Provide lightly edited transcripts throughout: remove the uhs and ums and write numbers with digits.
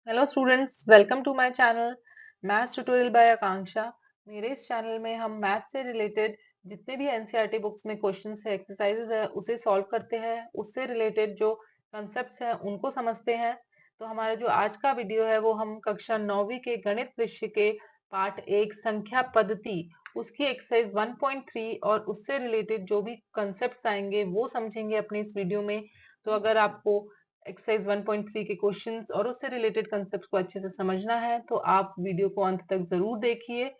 Hello students, welcome to my channel maths tutorial by Akanksha. मेरे इस channel में हम मैथ्स से रिलेटेड जितने भी एनसीईआरटी बुक्स में क्वेश्चंस है, एक्सरसाइजेज है, उसे सॉल्व करते हैं। उससे रिलेटेड जो कॉन्सेप्ट्स हैं उनको समझते हैं। तो हमारा जो आज का वीडियो है वो हम कक्षा 9वीं के गणित विषय के पार्ट 1 संख्या पद्धति उसकी एक्सरसाइज 1.3 और उससे रिलेटेड जो भी कॉन्सेप्ट्स आएंगे वो समझेंगे अपने इस वीडियो में। तो अगर आपको एक्सरसाइज 1.3 के क्वेश्चंस और उससे रिलेटेड कंसेप्ट को अच्छे से समझना है तो आप वीडियो को अंत तक जरूर देखिए।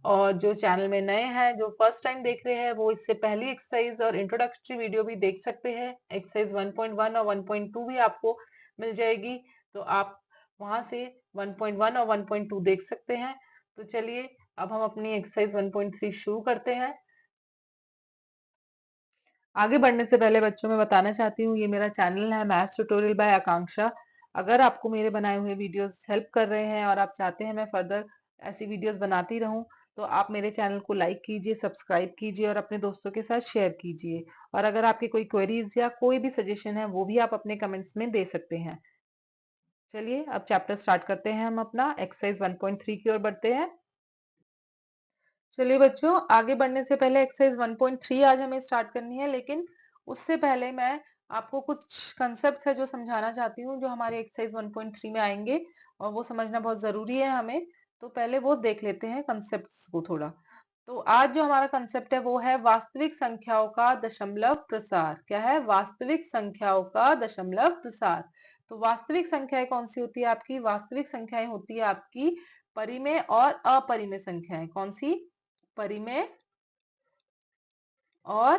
और जो चैनल में नए हैं, जो फर्स्ट टाइम देख रहे हैं, वो इससे पहली एक्सरसाइज और इंट्रोडक्टरी वीडियो भी देख सकते हैं। एक्सरसाइज 1.1 और 1.2 भी आपको मिल जाएगी, तो आप वहां से 1.1 और 1.2 देख सकते हैं। तो चलिए अब हम अपनी एक्सरसाइज 1.3 शुरू करते हैं। आगे बढ़ने से पहले बच्चों मैं बताना चाहती हूँ, ये मेरा चैनल है मैथ्स ट्यूटोरियल बाय आकांक्षा। अगर आपको मेरे बनाए हुए वीडियोस हेल्प कर रहे हैं और आप चाहते हैं मैं फर्दर ऐसी वीडियोस बनाती रहूं, तो आप मेरे चैनल को लाइक कीजिए, सब्सक्राइब कीजिए और अपने दोस्तों के साथ शेयर कीजिए। और अगर आपकी कोई क्वेरीज या कोई भी सजेशन है वो भी आप अपने कमेंट्स में दे सकते हैं। चलिए अब चैप्टर स्टार्ट करते हैं। हम अपना एक्सरसाइज 1.3 की ओर बढ़ते हैं। चलिए बच्चों, आगे बढ़ने से पहले एक्सरसाइज 1.3 आज हमें स्टार्ट करनी है, लेकिन उससे पहले मैं आपको कुछ कंसेप्ट है जो समझाना चाहती हूँ, जो हमारे एक्सरसाइज 1.3 में आएंगे और वो समझना बहुत जरूरी है हमें। तो पहले वो देख लेते हैं कंसेप्ट्स को थोड़ा। तो आज जो हमारा कंसेप्ट है वो है वास्तविक संख्याओं का दशमलव प्रसार। क्या है? वास्तविक संख्याओं का दशमलव प्रसार। तो वास्तविक संख्याएं कौन सी होती है आपकी? वास्तविक संख्याएं होती है आपकी परिमेय और अपरिमेय संख्याएं। कौन सी? परिमेय और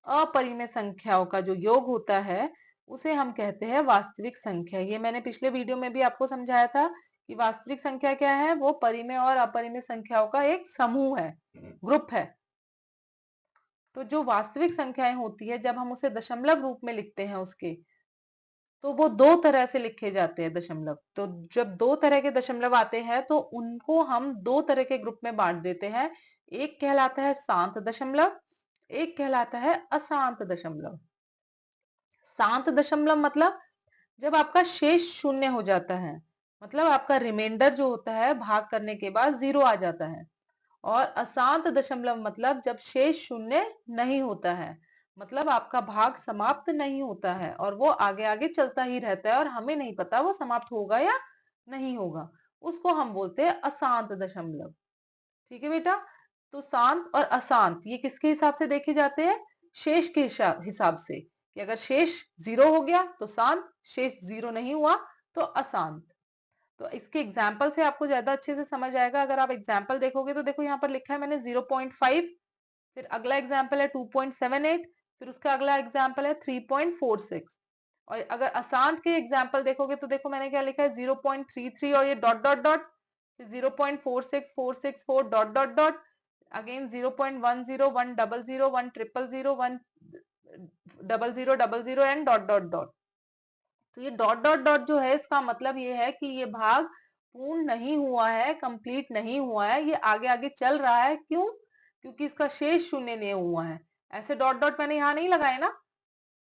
अपरिमेय संख्याओं का जो योग होता है उसे हम कहते हैं वास्तविक संख्या। ये मैंने पिछले वीडियो में भी आपको समझाया था कि वास्तविक संख्या क्या है? वो परिमेय और अपरिमेय संख्याओं का एक समूह है, ग्रुप है। तो जो वास्तविक संख्याएं होती है, जब हम उसे दशमलव रूप में लिखते हैं उसके, तो वो दो तरह से लिखे जाते हैं दशमलव। तो जब दो तरह के दशमलव आते हैं तो उनको हम दो तरह के ग्रुप में बांट देते हैं। एक कहलाता है शांत दशमलव, एक कहलाता है अशांत दशमलव। शांत दशमलव मतलब जब आपका शेष शून्य हो जाता है, मतलब आपका रिमाइंडर जो होता है भाग करने के बाद 0 आ जाता है। और अशांत दशमलव मतलब जब शेष शून्य नहीं होता है, मतलब आपका भाग समाप्त नहीं होता है और वो आगे आगे चलता ही रहता है और हमें नहीं पता वो समाप्त होगा या नहीं होगा। उसको हम बोलते हैं अशांत दशमलव। ठीक है बेटा? तो शांत और अशांत ये किसके हिसाब से देखे जाते हैं? शेष के हिसाब से, कि अगर शेष 0 हो गया तो शांत, शेष 0 नहीं हुआ तो अशांत। तो इसके एग्जाम्पल से आपको ज्यादा अच्छे से समझ आएगा। अगर आप एग्जाम्पल देखोगे तो देखो यहाँ पर लिखा है मैंने 0.5, फिर अगला एग्जाम्पल है 2.78, फिर उसका अगला एग्जाम्पल है 3.46। और अगर अशांत के एग्जाम्पल देखोगे तो देखो मैंने क्या लिखा है 0.33 और ये डॉट डॉट डॉट, फिर 0.46464 dot dot dot, again 0.10 100 100 100 and dot dot dot. तो ये डॉट डॉट डॉट जो है इसका मतलब ये है कि ये भाग पूर्ण नहीं हुआ है, कंप्लीट नहीं हुआ है, ये आगे आगे चल रहा है। क्यों? क्योंकि इसका शेष शून्य नहीं हुआ है। ऐसे डॉट डॉट मैंने यहाँ नहीं लगाए ना,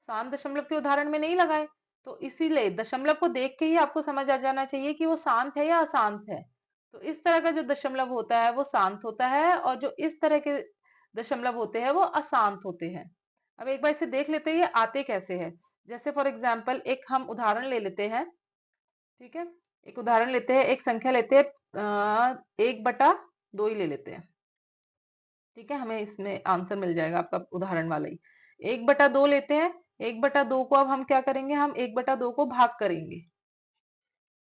शांत दशमलव के उदाहरण में नहीं लगाए। तो इसीलिए दशमलव को देख के ही आपको समझ आ जाना चाहिए कि वो शांत है या अशांत है। तो इस तरह का जो दशमलव होता है वो शांत होता है और जो इस तरह के दशमलव होते हैं वो अशांत होते हैं। अब एक बार इसे देख लेते हैं ये आते कैसे हैं। जैसे फॉर एग्जाम्पल एक हम उदाहरण ले लेते हैं। ठीक है, एक उदाहरण लेते हैं, एक संख्या लेते हैं, 1/2 ही ले लेते हैं। ठीक है, हमें इसमें आंसर मिल जाएगा आपका उदाहरण वाला ही। 1/2 लेते हैं। 1/2 को अब हम क्या करेंगे? हम 1/2 को भाग करेंगे।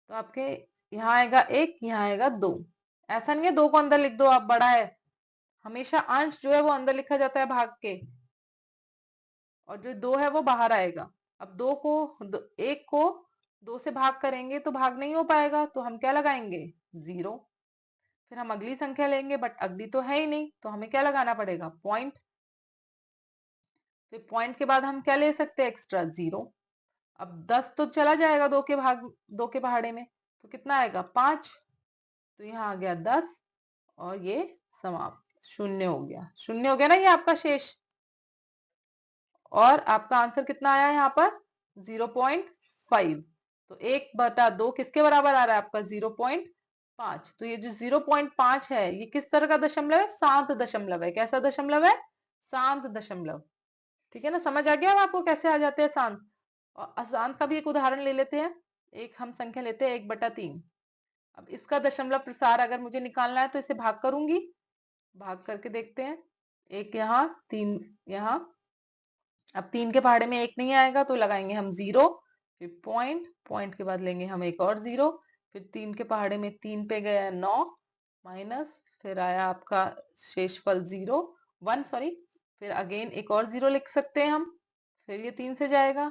तो आपके यहाँ आएगा 1, यहाँ आएगा 2। ऐसा नहीं है 2 को अंदर लिख दो आप, बड़ा है। हमेशा अंश जो है वो अंदर लिखा जाता है भाग के, और जो 2 है वो बाहर आएगा। अब 1 को 2 से भाग करेंगे तो भाग नहीं हो पाएगा, तो हम क्या लगाएंगे? 0। फिर हम अगली संख्या लेंगे, बट अगली तो है ही नहीं, तो हमें क्या लगाना पड़ेगा? पॉइंट। फिर पॉइंट के बाद हम क्या ले सकते हैं एक्स्ट्रा? 0। अब 10 तो चला जाएगा 2 के पहाड़े में, तो कितना आएगा? 5। तो यहाँ आ गया 10 और ये समाप्त, शून्य हो गया। शून्य हो गया ना ये आपका शेष। और आपका आंसर कितना आया यहाँ पर? 0.5। तो 1/2 किसके बराबर आ रहा है आपका 0.5। तो ये जो 0.5 है ये किस तरह का दशमलव है, शांत दशमलव है। कैसा दशमलव है, शांत दशमलव। ठीक है ना, समझ आ गया अब आपको कैसे आ जाते हैं शांत। और अशांत का भी एक उदाहरण ले लेते हैं। एक हम संख्या लेते हैं 1/3। अब इसका दशमलव प्रसार अगर मुझे निकालना है तो इसे भाग करूंगी, भाग करके देखते हैं। एक यहाँ, 3 यहाँ। अब 3 के पहाड़े में 1 नहीं आएगा तो लगाएंगे हम 0, फिर पॉइंट, पॉइंट के बाद लेंगे हम एक और 0, फिर 3 के पहाड़े में 3 पे गया 9 माइनस, फिर आया आपका शेषफल 1 सॉरी, फिर अगेन एक और 0 लिख सकते हैं हम, फिर ये 3 से जाएगा,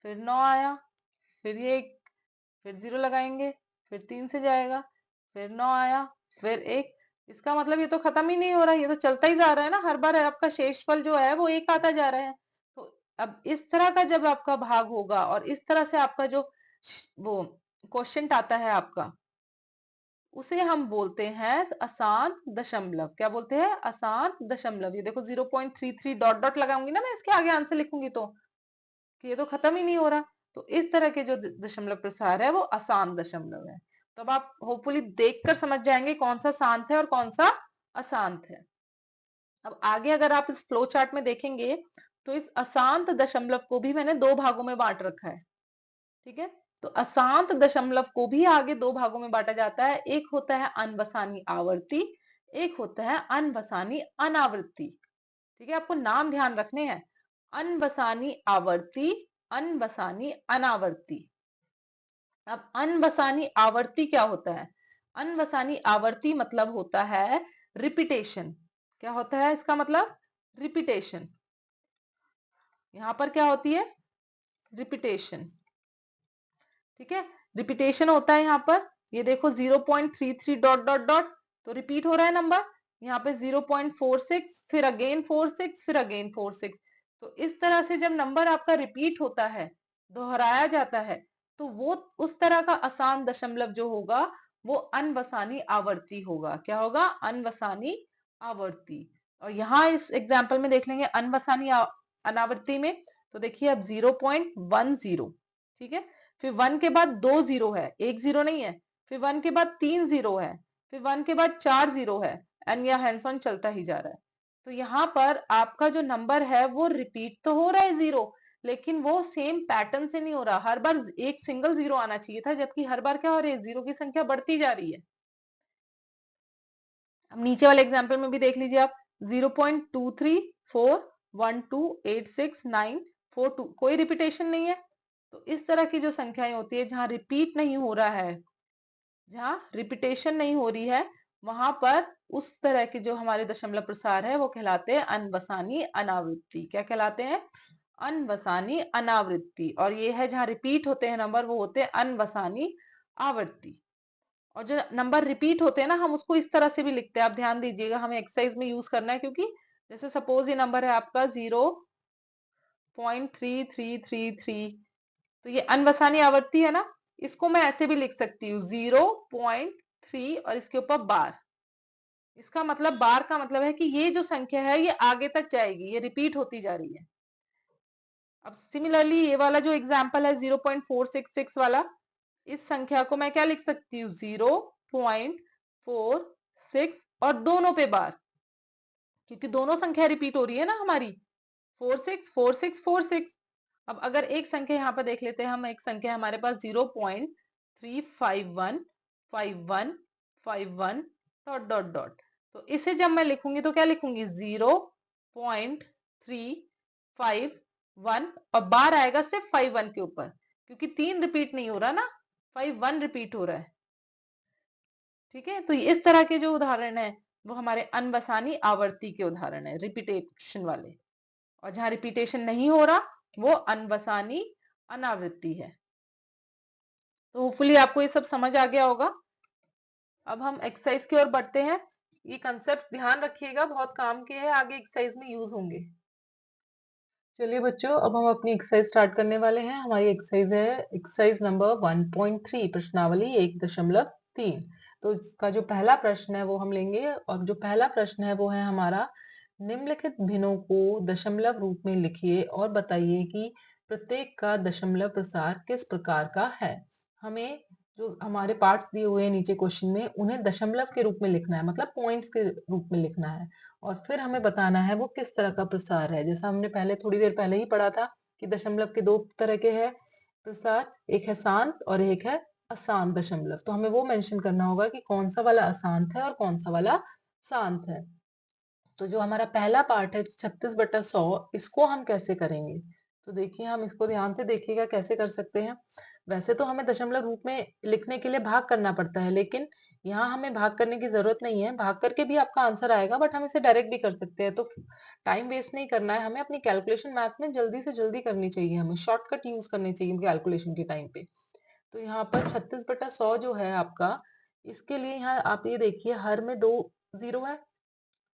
फिर 9 आया, फिर ये एक, फिर 0 लगाएंगे, फिर 3 से जाएगा, फिर 9 आया, फिर 1। इसका मतलब ये तो खत्म ही नहीं हो रहा, ये तो चलता ही जा रहा है ना, हर बार आपका शेषफल जो है वो 1 आता जा रहा है। तो अब इस तरह का जब आपका भाग होगा और इस तरह से आपका जो वो क्वेश्चन आता है आपका, उसे हम बोलते हैं अशांत दशमलव। क्या बोलते हैं, अशांत दशमलव। ये देखो 0.33 डॉट डॉट लगाऊंगी ना मैं इसके आगे आंसर लिखूंगी तो, कि ये तो खत्म ही नहीं हो रहा। तो इस तरह के जो दशमलव प्रसार है वो अशांत दशमलव है। तो अब आप होपफुली देखकर समझ जाएंगे कौन सा शांत है और कौन सा अशांत है। अब आगे अगर आप इस फ्लो चार्ट में देखेंगे तो इस अशांत दशमलव को भी मैंने 2 भागों में बांट रखा है। ठीक है, तो अशांत दशमलव को भी आगे 2 भागों में बांटा जाता है। एक होता है अनवसानी आवर्ती, एक होता है अनवसानी अनावृत्ति। ठीक है, आपको नाम ध्यान रखने हैं, अनवसानी आवर्ती, अनवसानी अनावर्ती। अब अनवसानी आवर्ती क्या होता है, अनवसानी आवर्ती मतलब होता है रिपीटेशन। क्या होता है इसका मतलब, रिपीटेशन। यहां पर क्या होती है, रिपीटेशन। ठीक है, रिपीटेशन होता है यहाँ पर। ये देखो 0.33 डॉट डॉट डॉट, तो रिपीट हो रहा है नंबर। यहाँ पे 0.46, फिर अगेन 46, फिर अगेन 46। तो इस तरह से जब नंबर आपका रिपीट होता है, दोहराया जाता है, तो वो उस तरह का आसान दशमलव जो होगा वो अनवसानी आवर्ती होगा। क्या होगा, अनवसानी आवर्ती। और यहाँ इस एग्जाम्पल में देख लेंगे अनवसानी अनावर्ती में, तो देखिए अब 0.10। ठीक है, फिर 1 के बाद 2 जीरो है, एक जीरो नहीं है, फिर 1 के बाद 3 जीरो है, फिर 1 के बाद 4 जीरो है, एंड यह हैंड्स ऑन चलता ही जा रहा है। तो यहाँ पर आपका जो नंबर है वो रिपीट तो हो रहा है 0, लेकिन वो सेम पैटर्न से नहीं हो रहा। हर बार एक सिंगल 0 आना चाहिए था, जबकि हर बार क्या हो रही है, 0 की संख्या बढ़ती जा रही है। अब नीचे वाले एग्जाम्पल में भी देख लीजिए आप, 0.234128694, कोई रिपीटेशन नहीं है। तो इस तरह की जो संख्याएं होती है जहां रिपीट नहीं हो रहा है, जहां रिपीटेशन नहीं हो रही है, वहां पर उस तरह के जो हमारे दशमलव प्रसार है वो कहलाते हैं अनवसानी अनावृत्ति। क्या कहलाते हैं, अनवसानी अनावृत्ति। और ये है जहां रिपीट होते हैं नंबर, वो होते हैं अनवसानी आवर्ती। और जो नंबर रिपीट होते हैं ना, हम उसको इस तरह से भी लिखते हैं, आप ध्यान दीजिएगा, हमें एक्सरसाइज में यूज करना है। क्योंकि जैसे सपोज ये नंबर है आपका 0.3333, तो ये अनवसानी आवर्ती है ना, इसको मैं ऐसे भी लिख सकती हूँ 0.3 और इसके ऊपर बार। इसका मतलब, बार का मतलब है कि ये जो संख्या है ये आगे तक जाएगी, ये रिपीट होती जा रही है। अब सिमिलरली ये वाला जो एग्जांपल है 0.466 वाला, इस संख्या को मैं क्या लिख सकती हूँ, 0.46 और दोनों पे बार, क्योंकि दोनों संख्या रिपीट हो रही है ना हमारी, 464646। अब अगर एक संख्या यहाँ पर देख लेते हैं हम, एक संख्या हमारे पास 0.3515151 डॉट डॉट डॉट। तो इसे जब मैं लिखूंगी तो क्या लिखूंगी, 0.351 और बार आएगा सिर्फ 51 के ऊपर, क्योंकि 3 रिपीट नहीं हो रहा ना, 51 रिपीट हो रहा है। ठीक है, तो इस तरह के जो उदाहरण है वो हमारे अनवसानी आवर्ती के उदाहरण है, रिपीटेशन वाले। और जहां रिपीटेशन नहीं हो रहा वो अनवसानी अनावृत्ति है। तो होपफुली आपको ये सब समझ आ गया होगा। अब हम एक्सरसाइज की ओर बढ़ते हैं। ये कंसेप्ट ध्यान रखिएगा, बहुत काम के हैं, आगे एक्सरसाइज में यूज होंगे। चलिए बच्चों, अब हम अपनी एक्सरसाइज स्टार्ट करने वाले हैं। हमारी एक्सरसाइज है एक्सरसाइज नंबर 1.3, प्रश्नावली 1.3। तो इसका जो पहला प्रश्न है वो हम लेंगे, और जो पहला प्रश्न है वो है हमारा, निम्नलिखित भिन्नों को दशमलव रूप में लिखिए और बताइए कि प्रत्येक का दशमलव प्रसार किस प्रकार का है। हमें जो हमारे पार्ट्स दिए हुए हैं नीचे क्वेश्चन में उन्हें दशमलव के रूप में लिखना है, मतलब पॉइंट्स के रूप में लिखना है। और फिर हमें बताना है वो किस तरह का प्रसार है। जैसा हमने पहले थोड़ी देर पहले ही पढ़ा था कि दशमलव के दो तरह के हैं प्रसार, एक है शांत और एक है अशांत दशमलव। तो हमें वो मेंशन करना होगा कि कौन सा वाला अशांत है और कौन सा वाला शांत है। तो जो हमारा पहला पार्ट है 36/100, इसको हम कैसे करेंगे? तो देखिए, हम इसको ध्यान से देखिएगा कैसे कर सकते हैं। वैसे तो हमें दशमलव रूप में लिखने के लिए भाग करना पड़ता है, लेकिन यहाँ हमें भाग करने की जरूरत नहीं है। भाग करके भी आपका आंसर आएगा, बट हम इसे डायरेक्ट भी कर सकते हैं। तो टाइम वेस्ट नहीं करना है हमें, अपनी कैलकुलेशन मैथ में जल्दी से जल्दी करनी चाहिए, हमें शॉर्टकट यूज करनी चाहिए कैलकुलेशन के टाइम पे। तो यहाँ पर 36/100 जो है आपका, इसके लिए यहाँ आप ये देखिए हर में 2 जीरो है।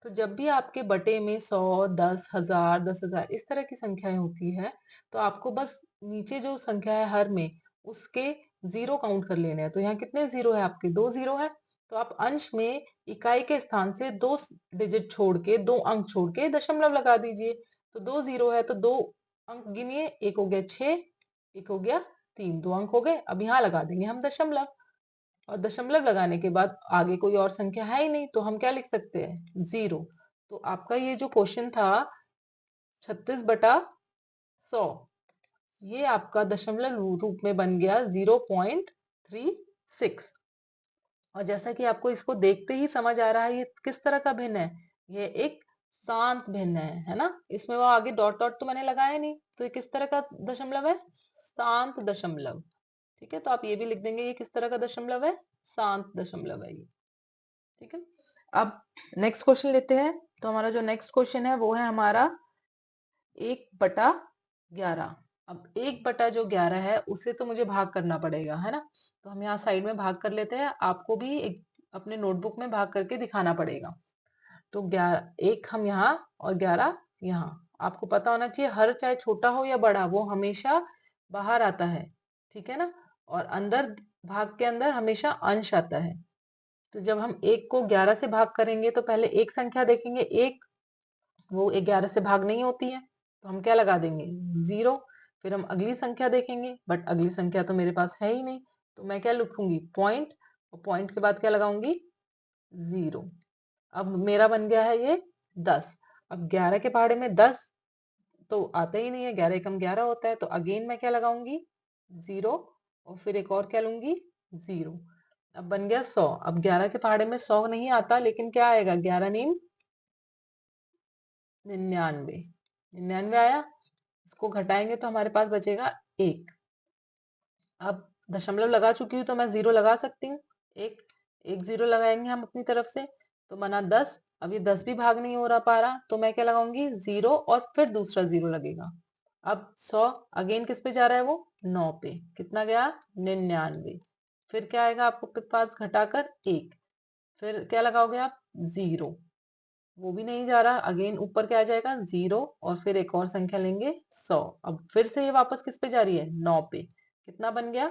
तो जब भी आपके बटे में 100, 10, 1000, 10,000 इस तरह की संख्याएं होती है, तो आपको बस नीचे जो संख्या है हर में, उसके जीरो काउंट कर लेने हैं। तो यहाँ कितने जीरो है आपके? 2 जीरो है। तो आप अंश में इकाई के स्थान से 2 डिजिट छोड़ के, 2 अंक छोड़ के दशमलव लगा दीजिए। तो 2 जीरो है तो 2 अंक गिनिए, एक हो गया 6, एक हो गया 3, 2 अंक हो गए। अब यहाँ लगा देंगे हम दशमलव, और दशमलव लगाने के बाद आगे कोई और संख्या है ही नहीं, तो हम क्या लिख सकते हैं? जीरो। तो आपका ये जो क्वेश्चन था 36/100, ये आपका दशमलव रूप में बन गया 0.36। और जैसा कि आपको इसको देखते ही समझ आ रहा है ये किस तरह का भिन्न है, ये एक शांत भिन्न है ना। इसमें वो आगे डॉट डॉट तो मैंने लगाया नहीं, तो ये किस तरह का दशमलव है? शांत दशमलव। ठीक है, तो आप ये भी लिख देंगे, ये किस तरह का दशमलव है? शांत दशमलव है ये। ठीक है, अब नेक्स्ट क्वेश्चन लेते हैं। तो हमारा जो नेक्स्ट क्वेश्चन है वो है हमारा 1/11। अब 1/11 है, उसे तो मुझे भाग करना पड़ेगा, है ना। तो हम यहाँ साइड में भाग कर लेते हैं, आपको भी अपने नोटबुक में भाग करके दिखाना पड़ेगा। तो 11, एक हम यहाँ और 11 यहाँ। आपको पता होना चाहिए हर चाहे छोटा हो या बड़ा, वो हमेशा बाहर आता है, ठीक है ना। और अंदर, भाग के अंदर हमेशा अंश आता है। तो जब हम 1 को 11 से भाग करेंगे तो पहले एक संख्या देखेंगे, एक, वो 11 से भाग नहीं होती है, तो हम क्या लगा देंगे? जीरो। फिर हम अगली संख्या देखेंगे, बट अगली संख्या तो मेरे पास है ही नहीं, तो मैं क्या लिखूंगी? पॉइंट। और पॉइंट के बाद क्या लगाऊंगी? जीरो। अब मेरा बन गया है ये 10। अब 11 के पहाड़े में 10 तो आता ही नहीं है, 11 एकम 11 होता है, तो अगेन मैं क्या लगाऊंगी? जीरो। और फिर एक और क्या लूंगी? जीरो। अब बन गया 100। अब 11 के पहाड़े में 100 नहीं आता, लेकिन क्या आएगा? 11 नीम 99। 99 आया। इसको घटाएंगे तो हमारे पास बचेगा 1। अब दशमलव लगा चुकी हूँ तो मैं जीरो लगा सकती हूँ। एक एक जीरो लगाएंगे हम अपनी तरफ से, तो बना 10। अब ये 10 भी भाग नहीं हो रहा पा रहा, तो मैं क्या लगाऊंगी? जीरो और फिर दूसरा जीरो लगेगा। अब 100 अगेन किस पे जा रहा है? वो 9 पे। कितना गया? 99। फिर क्या आएगा आपको पास? घटाकर 1। फिर क्या लगाओगे आप? जीरो। वो भी नहीं जा रहा, अगेन ऊपर क्या आ जाएगा? जीरो। और फिर एक और संख्या लेंगे 100। अब फिर से ये वापस किस पे जा रही है? 9 पे। कितना बन गया?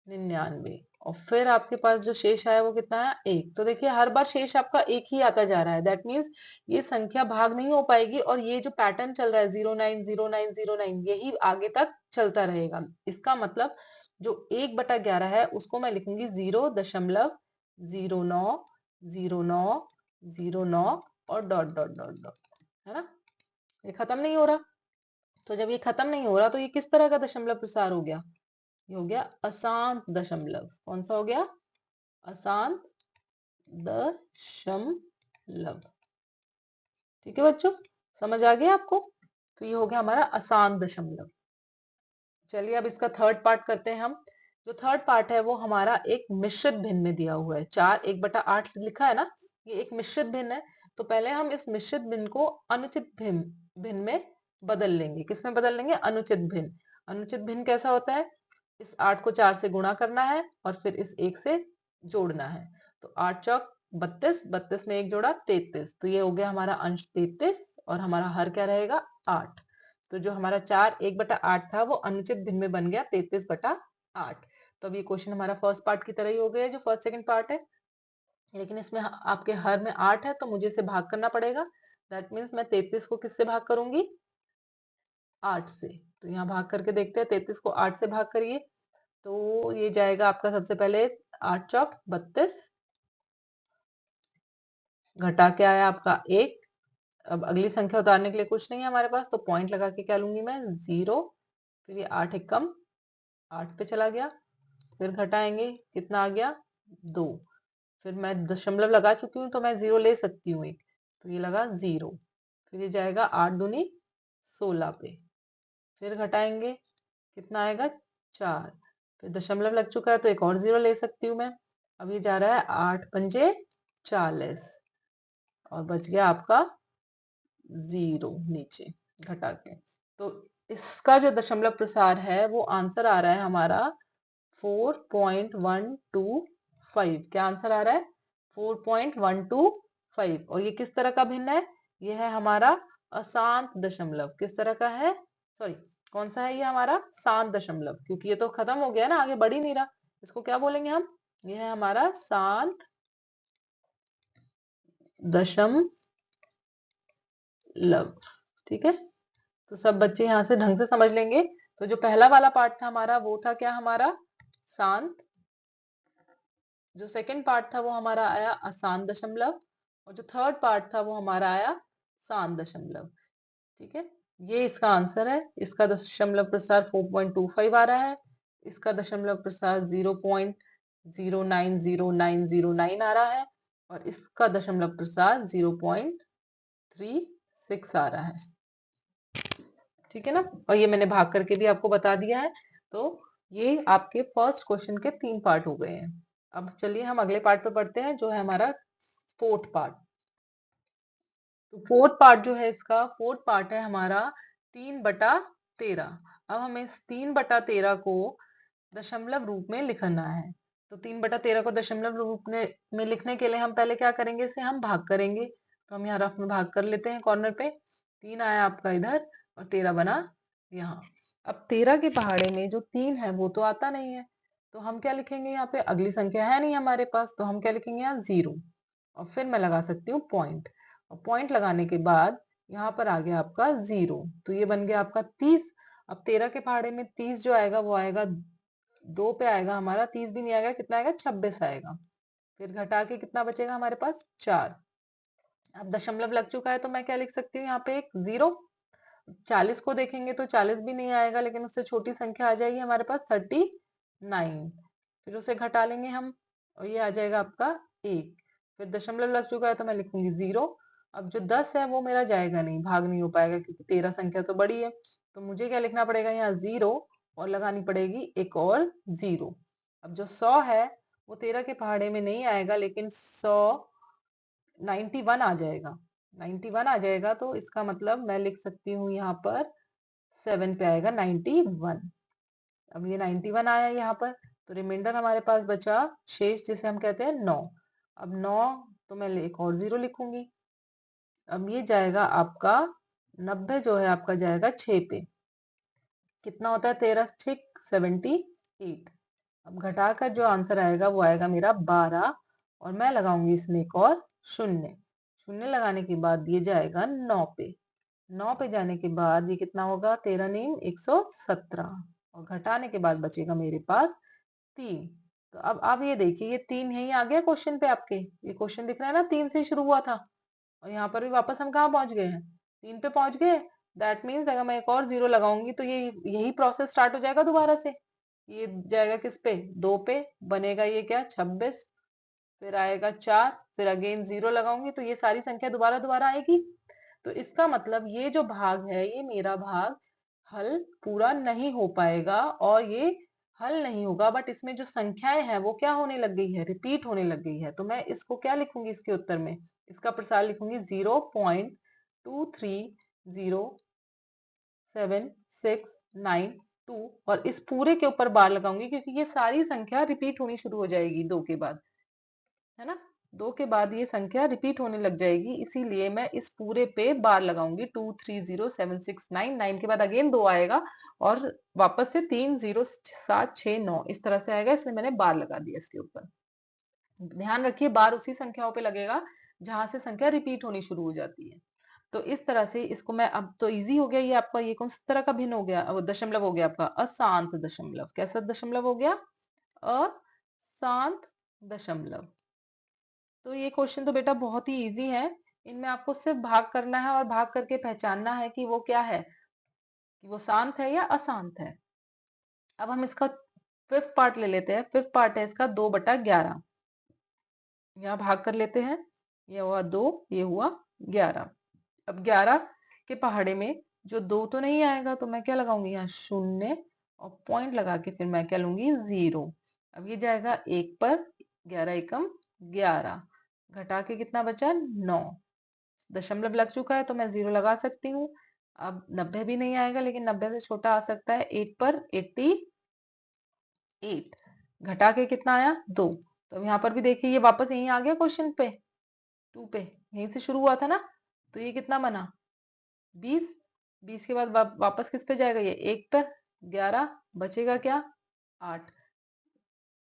99। और फिर आपके पास जो शेष आया वो कितना है? 1। तो देखिए हर बार शेष आपका एक ही आता जा रहा है, दैट मीन्स ये संख्या भाग नहीं हो पाएगी, और ये जो पैटर्न चल रहा है 090909 यही आगे तक चलता रहेगा। इसका मतलब जो 1/11 है उसको मैं लिखूंगी 0.090909 और डॉट डॉट डॉट डॉट, है ना। ये खत्म नहीं हो रहा। तो जब ये खत्म नहीं हो रहा तो ये किस तरह का दशमलव प्रसार हो गया? ये हो गया अशांत दशमलव। कौन सा हो गया? अशांत दशमलव। ठीक है बच्चों, समझ आ गया आपको? तो ये हो गया हमारा अशांत दशमलव। चलिए अब इसका थर्ड पार्ट करते हैं हम। जो थर्ड पार्ट है वो हमारा एक मिश्रित भिन्न में दिया हुआ है। 4 1/8 लिखा है ना, ये एक मिश्रित भिन्न है। तो पहले हम इस मिश्रित भिन्न को अनुचित भिन्न में बदल लेंगे। किसमें बदल लेंगे? अनुचित भिन्न। अनुचित भिन्न कैसा होता है? इस 8 को 4 से गुणा करना है और फिर इस 1 से जोड़ना है। तो 8 चौक 32, 32 में एक जोड़ा 33, तो ये हो गया हमारा अंश 33 और हमारा हर क्या रहेगा? 8। तो जो हमारा 4 1/8 था वो अनुचित भिन्न में बन गया 33/8। तो अब ये क्वेश्चन हमारा फर्स्ट पार्ट की तरह ही हो गया, जो फर्स्ट सेकंड पार्ट है, लेकिन इसमें आपके हर में 8 है, तो मुझे इसे भाग करना पड़ेगा। दैट मीन्स मैं 33 को किससे भाग करूंगी? 8 से। तो यहाँ भाग करके देखते हैं, 33 को 8 से भाग करिए। तो ये जाएगा आपका सबसे पहले 8 चौक 32, घटा के आया आपका 1। अब अगली संख्या उतारने के लिए कुछ नहीं है हमारे पास, तो पॉइंट लगा के क्या लूंगी मैं, 0। फिर ये 8 एकम 8 पे चला गया, फिर घटाएंगे कितना आ गया, 2। फिर मैं दशमलव लगा चुकी हूँ तो मैं 0 ले सकती हूँ एक, तो ये लगा 0। फिर ये जाएगा 8 दूनी 16 पे, फिर घटाएंगे कितना आएगा, 4। फिर दशमलव लग चुका है तो एक और 0 ले सकती हूँ मैं। अब ये जा रहा है 8 पंजे 40 और बच गया आपका 0 नीचे घटा के। तो इसका जो दशमलव प्रसार है वो आंसर आ रहा है हमारा 4.125। क्या आंसर आ रहा है, 4.125। और ये किस तरह का भिन्न है, ये है हमारा अशांत दशमलव। किस तरह का है, सॉरी कौन सा है ये, हमारा शांत दशमलव, क्योंकि ये तो खत्म हो गया ना, आगे बढ़ ही नहीं रहा। इसको क्या बोलेंगे हम, ये है हमारा शांत दशमलव। ठीक है, तो सब बच्चे यहाँ से ढंग से समझ लेंगे। तो जो पहला वाला पार्ट था हमारा वो था क्या, हमारा शांत। जो सेकंड पार्ट था वो हमारा आया अशांत दशमलव, और जो थर्ड पार्ट था वो हमारा आया शांत दशमलव। ठीक है, ये इसका आंसर है। इसका दशमलव प्रसार 4.25 आ रहा है, इसका दशमलव प्रसार 0.090909 आ रहा है, और इसका दशमलव प्रसार 0.36 आ रहा है। ठीक है ना, और ये मैंने भाग करके भी आपको बता दिया है। तो ये आपके फर्स्ट क्वेश्चन के 3 पार्ट हो गए हैं। अब चलिए हम अगले पार्ट पे पढ़ते हैं, जो है हमारा फोर्थ पार्ट। तो फोर्थ पार्ट जो है, इसका फोर्थ पार्ट है हमारा 3/13। अब हमें इस 3/13 को दशमलव रूप में लिखना है। तो 3/13 को दशमलव रूप में लिखने के लिए हम पहले क्या करेंगे, इसे हम भाग करेंगे। तो हम यहाँ रफ में भाग कर लेते हैं, कॉर्नर पे 3 आया आपका इधर और 13 बना यहाँ। अब 13 के पहाड़े में जो 3 है वो तो आता नहीं है, तो हम क्या लिखेंगे, यहाँ पे अगली संख्या है नहीं हमारे पास, तो हम क्या लिखेंगे यहाँ 0। और फिर मैं लगा सकती हूँ पॉइंट, और पॉइंट लगाने के बाद यहाँ पर आ गया आपका 0, तो ये बन गया आपका 30। अब 13 के पहाड़े में 30 जो आएगा वो आएगा 2 पे आएगा हमारा, 30 भी नहीं आएगा, कितना आएगा 26 आएगा। फिर घटा के कितना बचेगा हमारे पास 4। अब दशमलव लग चुका है तो मैं क्या लिख सकती हूँ, यहाँ पे एक 0। 40 को देखेंगे तो 40 भी नहीं आएगा, लेकिन उससे छोटी संख्या आ जाएगी हमारे पास 39। फिर उसे घटा लेंगे हम और ये आ जाएगा आपका 1। फिर दशमलव लग चुका है तो मैं लिखूंगी 0। अब जो 10 है वो मेरा जाएगा नहीं, भाग नहीं हो पाएगा, क्योंकि 13 संख्या तो बड़ी है। तो मुझे क्या लिखना पड़ेगा, यहाँ 0 और लगानी पड़ेगी एक और 0। अब जो 100 है वो 13 के पहाड़े में नहीं आएगा, लेकिन 91 आ जाएगा। 91 आ जाएगा, तो इसका मतलब मैं लिख सकती हूँ यहाँ पर 7 पे आएगा 91। अब ये 91 आया यहाँ पर, तो रिमाइंडर हमारे पास बचा शेष, जिसे हम कहते हैं 9। अब 9 तो मैं एक और 0 लिखूंगी। अब ये जाएगा आपका 90 जो है आपका जाएगा 6 पे। कितना होता है 13 6 78। अब घटाकर जो आंसर आएगा वो आएगा मेरा 12, और मैं लगाऊंगी इसमें एक और शून्य। शून्य लगाने के बाद ये जाएगा 9 पे। 9 पे जाने के बाद ये कितना होगा, 13 नीम 117, और घटाने के बाद बचेगा मेरे पास 3। तो अब आप ये देखिए, ये 3 यही आ गया क्वेश्चन पे आपके, ये क्वेश्चन दिख रहा है ना, 3 से शुरू हुआ था, और यहाँ पर भी वापस हम कहाँ पहुंच गए हैं, 3 पे पहुंच गए। दैट मीन्स अगर मैं एक और 0 लगाऊंगी तो ये यही प्रोसेस स्टार्ट हो जाएगा दोबारा से। ये जाएगा किस पे, 2 पे, बनेगा ये क्या 26, फिर आएगा 4, फिर अगेन 0 लगाऊंगी तो ये सारी संख्या दोबारा दोबारा आएगी। तो इसका मतलब ये जो भाग है, ये मेरा भाग हल पूरा नहीं हो पाएगा, और ये हल नहीं होगा, बट इसमें जो संख्याएं हैं वो क्या होने लग गई है, रिपीट होने लग गई है। तो मैं इसको क्या लिखूंगी, इसके उत्तर में इसका प्रसार लिखूंगी 0.2307692, और इस पूरे के ऊपर बार लगाऊंगी, क्योंकि ये सारी संख्या रिपीट होनी शुरू हो जाएगी 2 के बाद, है ना। 2 के बाद ये संख्या रिपीट होने लग जाएगी, इसीलिए मैं इस पूरे पे बार लगाऊंगी। 2307699 के बाद अगेन 2 आएगा, और वापस से 30769 इस तरह से आएगा, इसलिए मैंने बार लगा दिया इसके ऊपर। ध्यान रखिए, बार उसी संख्याओं पे लगेगा जहां से संख्या रिपीट होनी शुरू हो जाती है। तो इस तरह से इसको मैं, अब तो इजी हो गया ये आपका, ये कौन सी तरह का भिन्न हो गया, वो दशमलव हो गया आपका अशांत दशमलव। कैसा दशमलव हो गया? अशांत दशमलव। तो ये क्वेश्चन तो बेटा बहुत ही इजी है, इनमें आपको सिर्फ भाग करना है और भाग करके पहचानना है कि वो क्या है, कि वो शांत है या अशांत है। अब हम इसका फिफ्थ पार्ट ले लेते हैं। फिफ्थ पार्ट है इसका 2/11। यहाँ भाग कर लेते हैं, ये हुआ 2, ये हुआ 11। अब 11 के पहाड़े में जो 2 तो नहीं आएगा, तो मैं क्या लगाऊंगी यहाँ, शून्य, और पॉइंट लगा के फिर मैं क्या लूंगी, 0। अब ये जाएगा 1 पर, 11 एकम 11, घटा के कितना बचा, 9। दशमलव लग चुका है तो मैं 0 लगा सकती हूँ। अब 90 भी नहीं आएगा, लेकिन 90 से छोटा आ सकता है। 8 पर 88, घटा के कितना आया, 2। तो अब यहाँ पर भी देखिए, ये वापस यहीं आ गया क्वेश्चन पे, 2 पे, यहीं से शुरू हुआ था ना। तो ये कितना बना, 20। 20 के बाद वापस किस पे जाएगा, ये 1 पर, 11, बचेगा क्या, 8।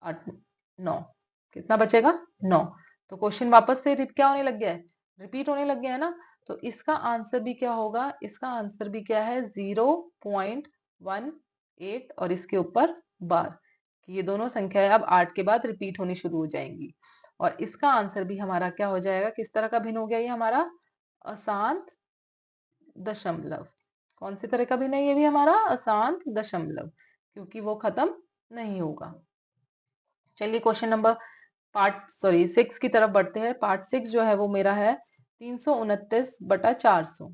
8, 9, कितना बचेगा, 9। तो क्वेश्चन वापस से क्या होने लग गया है, रिपीट होने लग गया है ना। तो इसका आंसर भी क्या होगा, इसका आंसर भी क्या है, 0.18, और इसके ऊपर बार, कि ये दोनों संख्याएं अब 8 के बाद रिपीट होनी शुरू हो जाएंगी। और इसका आंसर भी हमारा क्या हो जाएगा, किस तरह का भिन्न हो गया, ये हमारा अशांत दशमलव। कौन सी तरह का भिन्न है, ये भी हमारा अशांत दशमलव, क्योंकि वो खत्म नहीं होगा। चलिए क्वेश्चन नंबर पार्ट 6 की तरफ बढ़ते हैं। पार्ट 6 जो है वो मेरा है 329/400।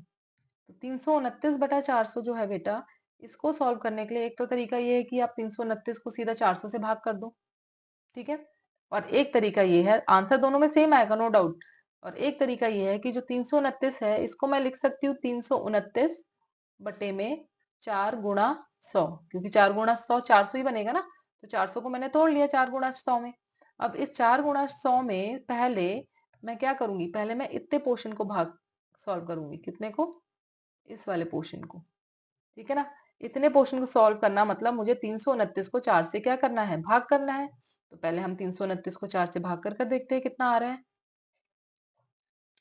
तो 329/400 जो है बेटा, इसको सॉल्व करने के लिए एक तो तरीका ये है कि आप 329 को सीधा 400 से भाग कर दो, ठीक है। और एक तरीका ये है, आंसर दोनों में सेम आएगा नो डाउट। और एक तरीका ये है कि जो 329 है, इसको मैं लिख सकती हूँ 329 बटे में 4 गुणा 100, क्योंकि 4 गुणा 100 400 ही बनेगा ना। तो 400 को मैंने तोड़ लिया 4 गुणा 100 में। अब इस 4 गुणा 100 में पहले मैं क्या करूंगी, पहले मैं इतने पोर्शन को भाग सॉल्व करूंगी, कितने को, इस वाले पोर्शन को, ठीक है ना। इतने पोर्शन को सॉल्व करना मतलब मुझे 329 को 4 से क्या करना है, भाग करना है। तो पहले हम 329 को 4 से भाग कर देखते हैं कितना आ रहा है।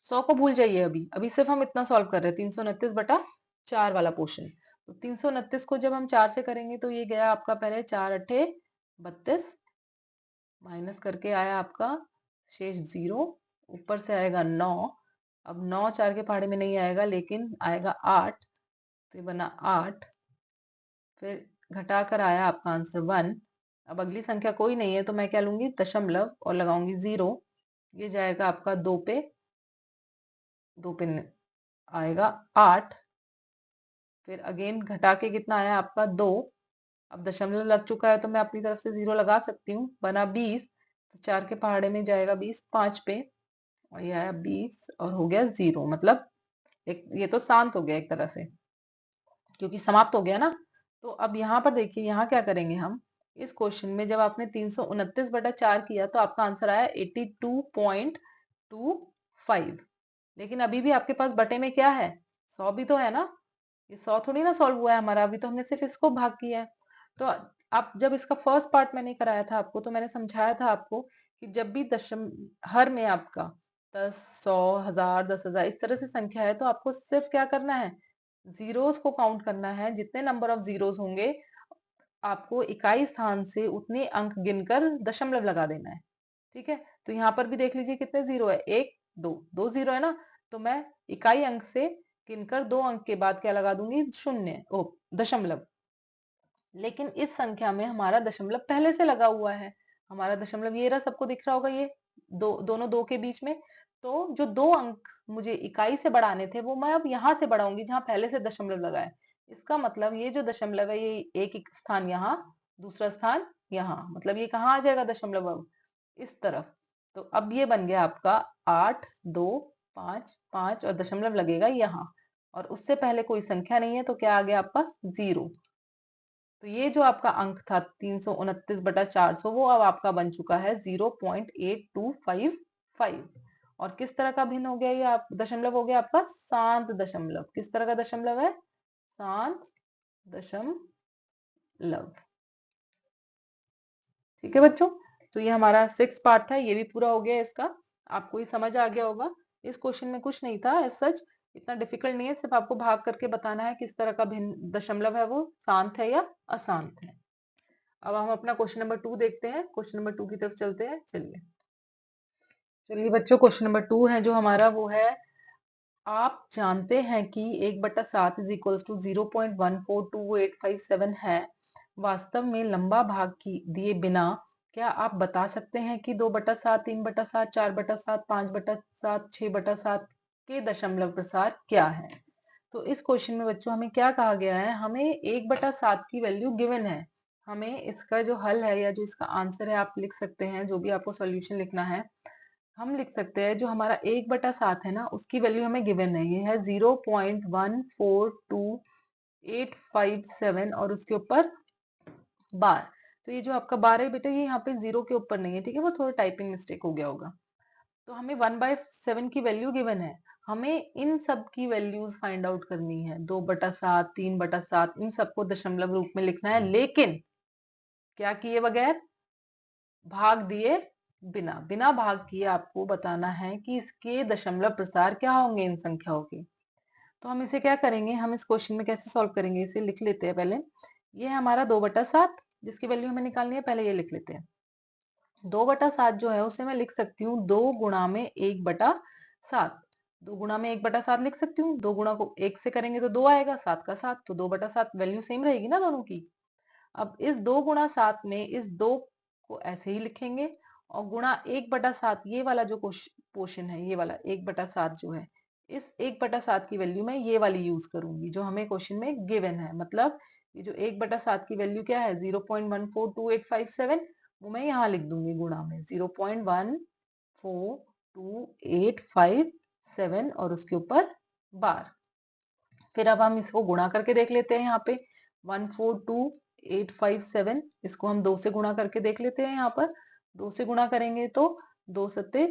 100 को भूल जाइए, अभी अभी सिर्फ हम इतना सॉल्व कर रहे हैं, 329/4 वाला पोर्शन। तो 329 को जब हम 4 से करेंगे तो ये गया आपका, पहले 4 अठे 32, माइनस करके आया आपका शेष 0, ऊपर से आएगा 9। अब 9 4 के पहाड़े में नहीं आएगा, लेकिन आएगा 8, तो ये बना 8। फिर घटा कर आया आपका आंसर 1। अब अगली संख्या कोई नहीं है, तो मैं क्या लूंगी, दशमलव, और लगाऊंगी 0। ये जाएगा आपका 2 पे, 2 पे आएगा 8। फिर अगेन घटा के कितना आया आपका, 2। अब दशमलव लग चुका है तो मैं अपनी तरफ से 0 लगा सकती हूँ, बना 20। तो 4 के पहाड़े में जाएगा 20 5 पे, और ये आया 20 और हो गया 0। मतलब एक ये तो शांत हो गया एक तरह से, क्योंकि समाप्त हो गया ना। तो अब यहाँ पर देखिए, यहाँ क्या करेंगे हम, इस क्वेश्चन में जब आपने 329/4 किया तो आपका आंसर आया 82.25। लेकिन अभी भी आपके पास बटे में क्या है, 100 भी तो है ना। ये 100 थोड़ी ना सॉल्व हुआ है हमारा, अभी तो हमने सिर्फ इसको भाग किया है। तो आप जब इसका फर्स्ट पार्ट मैंने कराया था आपको, तो मैंने समझाया था आपको कि जब भी दशम हर में आपका 10, 100, 1000, 10,000 इस तरह से संख्या है, तो आपको सिर्फ क्या करना है, जीरोस को काउंट करना है। जितने नंबर ऑफ जीरोस होंगे, आपको इकाई स्थान से उतने अंक गिनकर दशमलव लगा देना है, ठीक है। तो यहाँ पर भी देख लीजिए कितने जीरो है, 1 2 2 जीरो है ना। तो मैं इकाई अंक से गिनकर 2 अंक के बाद क्या लगा दूंगी, शून्य, ओ दशमलव। लेकिन इस संख्या में हमारा दशमलव पहले से लगा हुआ है। हमारा दशमलव ये रहा, सबको दिख रहा होगा, ये दोनों 2 के बीच में। तो जो 2 अंक मुझे इकाई से बढ़ाने थे, वो मैं अब यहाँ से बढ़ाऊंगी जहां पहले से दशमलव लगा है। इसका मतलब ये जो दशमलव है, ये एक स्थान यहाँ, दूसरा स्थान यहाँ, मतलब ये कहाँ आ जाएगा दशमलव, अब इस तरफ। तो अब ये बन गया आपका 8 2 5 5, और दशमलव लगेगा यहाँ, और उससे पहले कोई संख्या नहीं है, तो क्या आ गया आपका, 0। तो ये जो आपका अंक था 329/400, वो अब आपका बन चुका है 0.8255। और किस तरह का भिन्न हो गया, ये आप दशमलव हो गया आपका शांत दशमलव। किस तरह का दशमलव है, शांत दशमलव, ठीक है बच्चों। तो ये हमारा 6 पार्ट था, ये भी पूरा हो गया इसका। आपको ये समझ आ गया होगा। इस क्वेश्चन में कुछ नहीं था एज सच, इतना डिफिकल्ट नहीं है, सिर्फ आपको भाग करके बताना है किस तरह का भिन्न दशमलव है, वो शांत है या अशांत है। अब हम अपना क्वेश्चन नंबर 2 देखते हैं, क्वेश्चन नंबर 2 की तरफ चलते हैं। चलिए चलिए बच्चों, क्वेश्चन नंबर 2 है जो हमारा, वो है आप जानते हैं कि 1/7 इज इक्वल्स टू 0.142857 है, वास्तव में लंबा भाग की दिए बिना क्या आप बता सकते हैं कि 2/7, 3/7, 4/7, 5/7, 6/7 के दशमलव प्रसार क्या है। तो इस क्वेश्चन में बच्चों हमें क्या कहा गया है, हमें 1/7 की वैल्यू गिवन है, हमें इसका जो हल है या जो इसका आंसर है आप लिख सकते हैं, जो भी आपको सॉल्यूशन लिखना है हम लिख सकते हैं। जो हमारा 1/7 है ना, उसकी वैल्यू हमें गिवन है, ये है 0.14287 और उसके ऊपर बार। तो ये जो आपका बार है बेटा, ये यहाँ पे 0 के ऊपर नहीं है, ठीक है, वो थोड़ा टाइपिंग मिस्टेक हो गया होगा। तो हमें 1/7 की वैल्यू गिवन है, हमें इन सब की वैल्यूज फाइंड आउट करनी है, 2/7, 3/7, इन सबको दशमलव रूप में लिखना है, लेकिन क्या किए बगैर, भाग दिए बिना। बिना भाग किए आपको बताना है कि इसके दशमलव प्रसार क्या होंगे इन संख्याओं के। तो हम इसे क्या करेंगे, हम इस क्वेश्चन में कैसे सॉल्व करेंगे, इसे लिख लेते हैं पहले। ये है हमारा 2/7 जिसकी वैल्यू हमें निकालनी है, पहले ये लिख लेते हैं। 2/7 जो है उसे मैं लिख सकती हूँ 2 गुणा में 1/7। 2 गुणा में 1/7 लिख सकती हूँ, 2 गुणा को 1 से करेंगे तो 2 आएगा, 7 का 7, तो 2/7 वैल्यू सेम रहेगी ना दोनों की। अब इस 2 गुणा 7 में इस 2 को ऐसे ही लिखेंगे और गुणा 1/7, ये वाला जो पोर्शन है, ये वाला 1/7 जो है, इस 1/7 की वैल्यू में ये वाली यूज करूंगी जो हमें क्वेश्चन में गिवन है। मतलब ये जो 1/7 की वैल्यू क्या है 0.142857, वो मैं यहाँ लिख दूंगी गुणा में 0.14287 और उसके ऊपर बार। फिर अब हम इसको गुणा करके देख लेते हैं, यहाँ पे 142,857, इसको हम 2 से गुणा करके देख लेते हैं। यहाँ पर 2 से गुणा करेंगे तो 2 सत्ते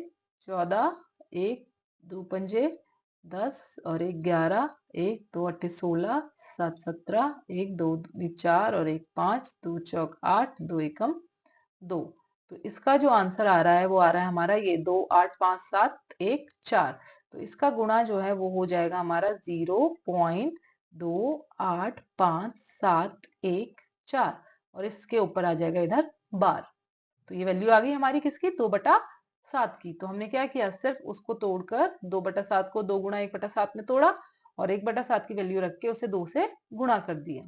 14, 1 2 पंजे 10 और 1 11, 1 2 अट्ठे 16, 7 17, 1 2 4 और 1 5, 2 चौक 8, 2 एकम 2। तो इसका जो आंसर आ रहा है वो आ रहा है हमारा ये 2 8 5 7 1 4। तो इसका गुणा जो है वो हो जाएगा हमारा 0.285714 और इसके ऊपर आ जाएगा इधर बार। तो ये वैल्यू आ गई हमारी किसकी, 2/7 की। तो हमने क्या किया, सिर्फ उसको तोड़कर 2/7 को 2 गुणा 1/7 में तोड़ा और 1/7 की वैल्यू रख के उसे 2 से गुणा कर दिया।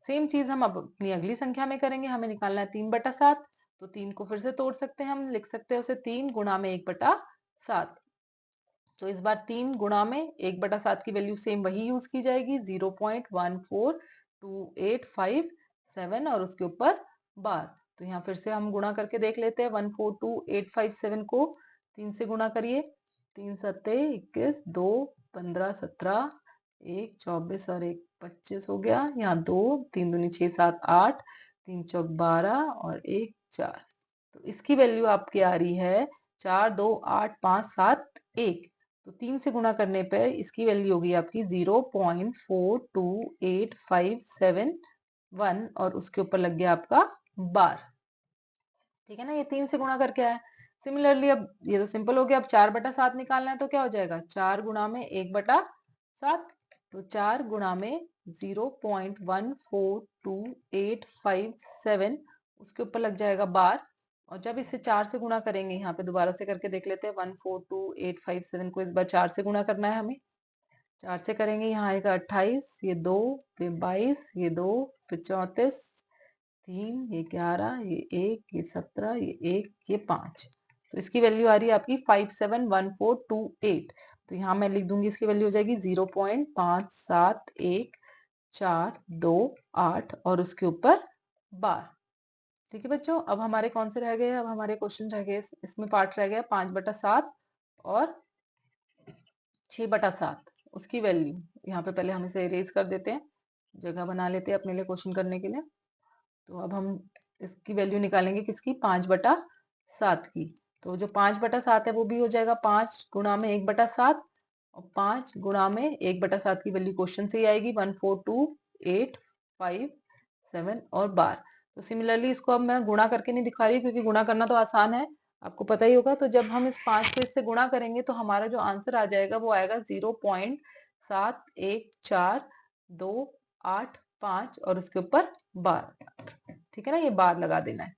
सेम चीज हम अब अपनी अगली संख्या में करेंगे, हमें निकालना है 3/7। तो 3 को फिर से तोड़ सकते हैं, हम लिख सकते हैं उसे 3 गुणा में 1/7। तो इस बार 3 गुणा में 1/7 की वैल्यू सेम वही यूज की जाएगी 0.14287 और उसके ऊपर बार। तो यहाँ फिर से हम गुणा करके देख लेते हैं, 142,857 को 3 से गुणा करिए, 3 सत्ते 21, 2 15 17, 1 24 और 1 25 हो गया, यहाँ 2 3 दूनी 6 7 8, 3 चौक 12 और 1 4। तो इसकी वैल्यू आपकी आ रही है 4 2 8 5 7 1। तो 3 से गुणा करने पे इसकी वैल्यू होगी आपकी 0.42857 और उसके ऊपर लग गया आपका बार। ठीक है ना, ये 3 से गुणा करके आया। सिमिलरली अब ये तो सिंपल हो गया, अब 4/7 निकालना है तो क्या हो जाएगा, 4 गुणा में 1/7। तो 4 गुणा में 0.14287 उसके ऊपर लग जाएगा बार। और जब इसे 4 से गुणा करेंगे, यहाँ पे दोबारा से करके देख लेते हैं, 142,857 को इस बार 4 से गुणा करना है हमें। 4 से करेंगे, यहाँ आएगा 28, ये 2, फिर 22, ये 2, फिर 34, 3, ये 11, ये 1, ये 17, ये 1, ये 5। तो इसकी वैल्यू आ रही है आपकी 571428। तो यहाँ मैं लिख दूंगी, इसकी वैल्यू हो जाएगी 0.57148 और उसके ऊपर बार। ठीक है बच्चों, अब हमारे कौन से रह गए, अब हमारे क्वेश्चन रह गए, इसमें पार्ट रह गया 5/7 और 6/7। उसकी वैल्यू यहाँ पे पहले हम इसे इरेज कर देते हैं, जगह बना लेते हैं अपने लिए क्वेश्चन करने के लिए। तो अब हम इसकी वैल्यू निकालेंगे किसकी, 5/7 की। तो जो 5/7 है वो भी हो जाएगा 5 गुणा में 1/7 और 5 गुणा में 1/7 की वैल्यू क्वेश्चन से ही आएगी 142,857 और बार। तो सिमिलरली इसको अब मैं गुणा करके नहीं दिखा रही क्योंकि गुणा करना तो आसान है, आपको पता ही होगा। तो जब हम इस 5 को इससे गुणा करेंगे तो हमारा जो आंसर आ जाएगा वो आएगा 7 1 4 2 8 5 और उसके ऊपर बार। ठीक है ना, ये बार लगा देना है।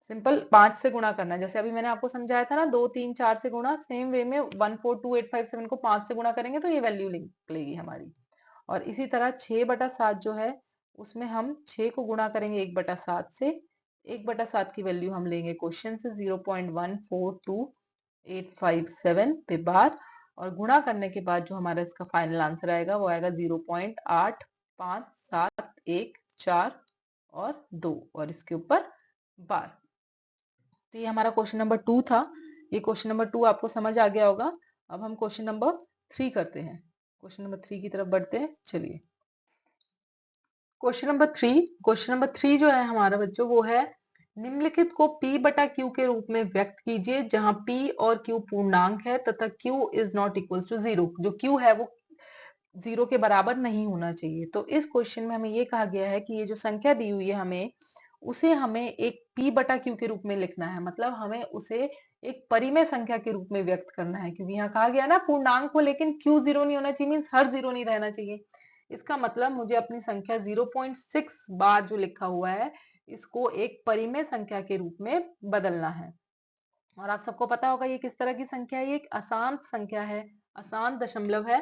सिंपल 5 से गुणा करना है, जैसे अभी मैंने आपको समझाया था ना, 2 3 4 से गुणा, सेम वे में 142857 को 5 से गुणा करेंगे तो ये वैल्यू निकलेगी हमारी। और इसी तरह 6/7 जो है उसमें हम 6 को गुणा करेंगे 1/7 से। 1/7 की वैल्यू हम लेंगे क्वेश्चन से 0.142857 पे बार, और गुणा करने के बाद जो हमारा इसका फाइनल आंसर आएगा वो आएगा 0.8571 और 2 और इसके ऊपर बार। तो ये हमारा क्वेश्चन नंबर 2 था। ये क्वेश्चन नंबर 2 आपको समझ आ गया होगा। अब हम क्वेश्चन नंबर 3 करते हैं। क्वेश्चन नंबर 3 की तरफ बढ़ते हैं। चलिए क्वेश्चन नंबर 3 जो है हमारा बच्चों वो है, निम्नलिखित को P बटा Q के रूप में व्यक्त कीजिए जहां P और Q पूर्णांक है तथा Q is not equal to 0। जो Q है वो 0 के बराबर नहीं होना चाहिए। तो इस क्वेश्चन में हमें ये कहा गया है कि ये जो संख्या दी हुई है हमें, उसे हमें एक P बटा Q के रूप में लिखना है। मतलब हमें उसे एक परिमेय संख्या के रूप में व्यक्त करना है, क्योंकि यहाँ कहा गया ना पूर्णांक हो लेकिन Q 0 नहीं होना चाहिए, मीन्स हर 0 नहीं रहना चाहिए। इसका मतलब मुझे अपनी संख्या 0.6 बार जो लिखा हुआ है इसको एक परिमेय संख्या के रूप में बदलना है। और आप सबको पता होगा ये किस तरह की संख्या है, ये एक अशांत संख्या है, अशांत दशमलव है।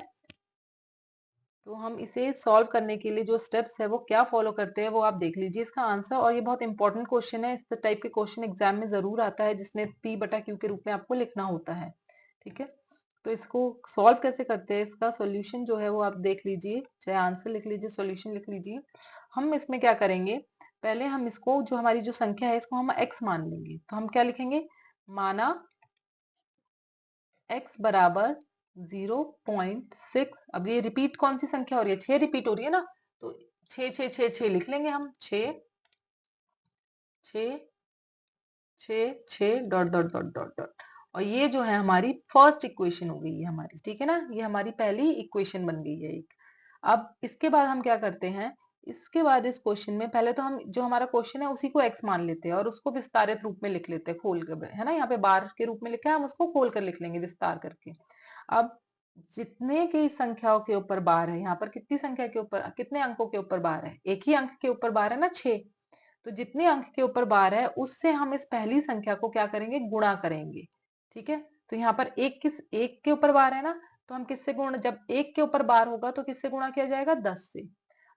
तो हम इसे सॉल्व करने के लिए जो स्टेप्स है वो क्या फॉलो करते हैं वो आप देख लीजिए इसका आंसर। और ये बहुत इंपॉर्टेंट क्वेश्चन है, इस टाइप के क्वेश्चन एग्जाम में जरूर आता है जिसमें P बटा Q के रूप में आपको लिखना होता है। ठीक है, तो इसको सॉल्व कैसे करते हैं, इसका सॉल्यूशन जो है वो आप देख लीजिए, चाहे आंसर लिख लीजिए, सॉल्यूशन लिख लीजिए। हम इसमें क्या करेंगे, पहले हम इसको जो हमारी जो संख्या है इसको हम x मान लेंगे। तो हम क्या लिखेंगे, माना x बराबर 0.6। अब ये रिपीट कौन सी संख्या हो रही है, 6 रिपीट हो रही है ना, तो 6 6 6 6 लिख लेंगे हम, 6 6 6 6 dot dot dot dot dot. और ये जो है हमारी फर्स्ट इक्वेशन हो गई है हमारी। ठीक है ना, ये हमारी पहली इक्वेशन बन गई है एक। अब इसके बाद हम क्या करते हैं, इसके बाद इस क्वेश्चन में पहले तो हम जो हमारा क्वेश्चन है उसी को x मान लेते हैं और उसको विस्तारित रूप में लिख लेते हैं, खोल कर, है ना, यहाँ पे बार के रूप में लिखा है, हम उसको खोल कर लिख लेंगे विस्तार करके। अब जितने की संख्याओं के ऊपर बार है, यहाँ पर कितनी संख्या के ऊपर, कितने अंकों के ऊपर बार है, एक ही अंक के ऊपर बार है ना, 6। तो जितने अंक के ऊपर बार है उससे हम इस पहली संख्या को क्या करेंगे, गुणा करेंगे। ठीक है, तो यहाँ पर एक के ऊपर बार है ना, तो हम किससे गुणा, जब एक के ऊपर बार होगा तो किससे गुणा किया जाएगा, 10 से।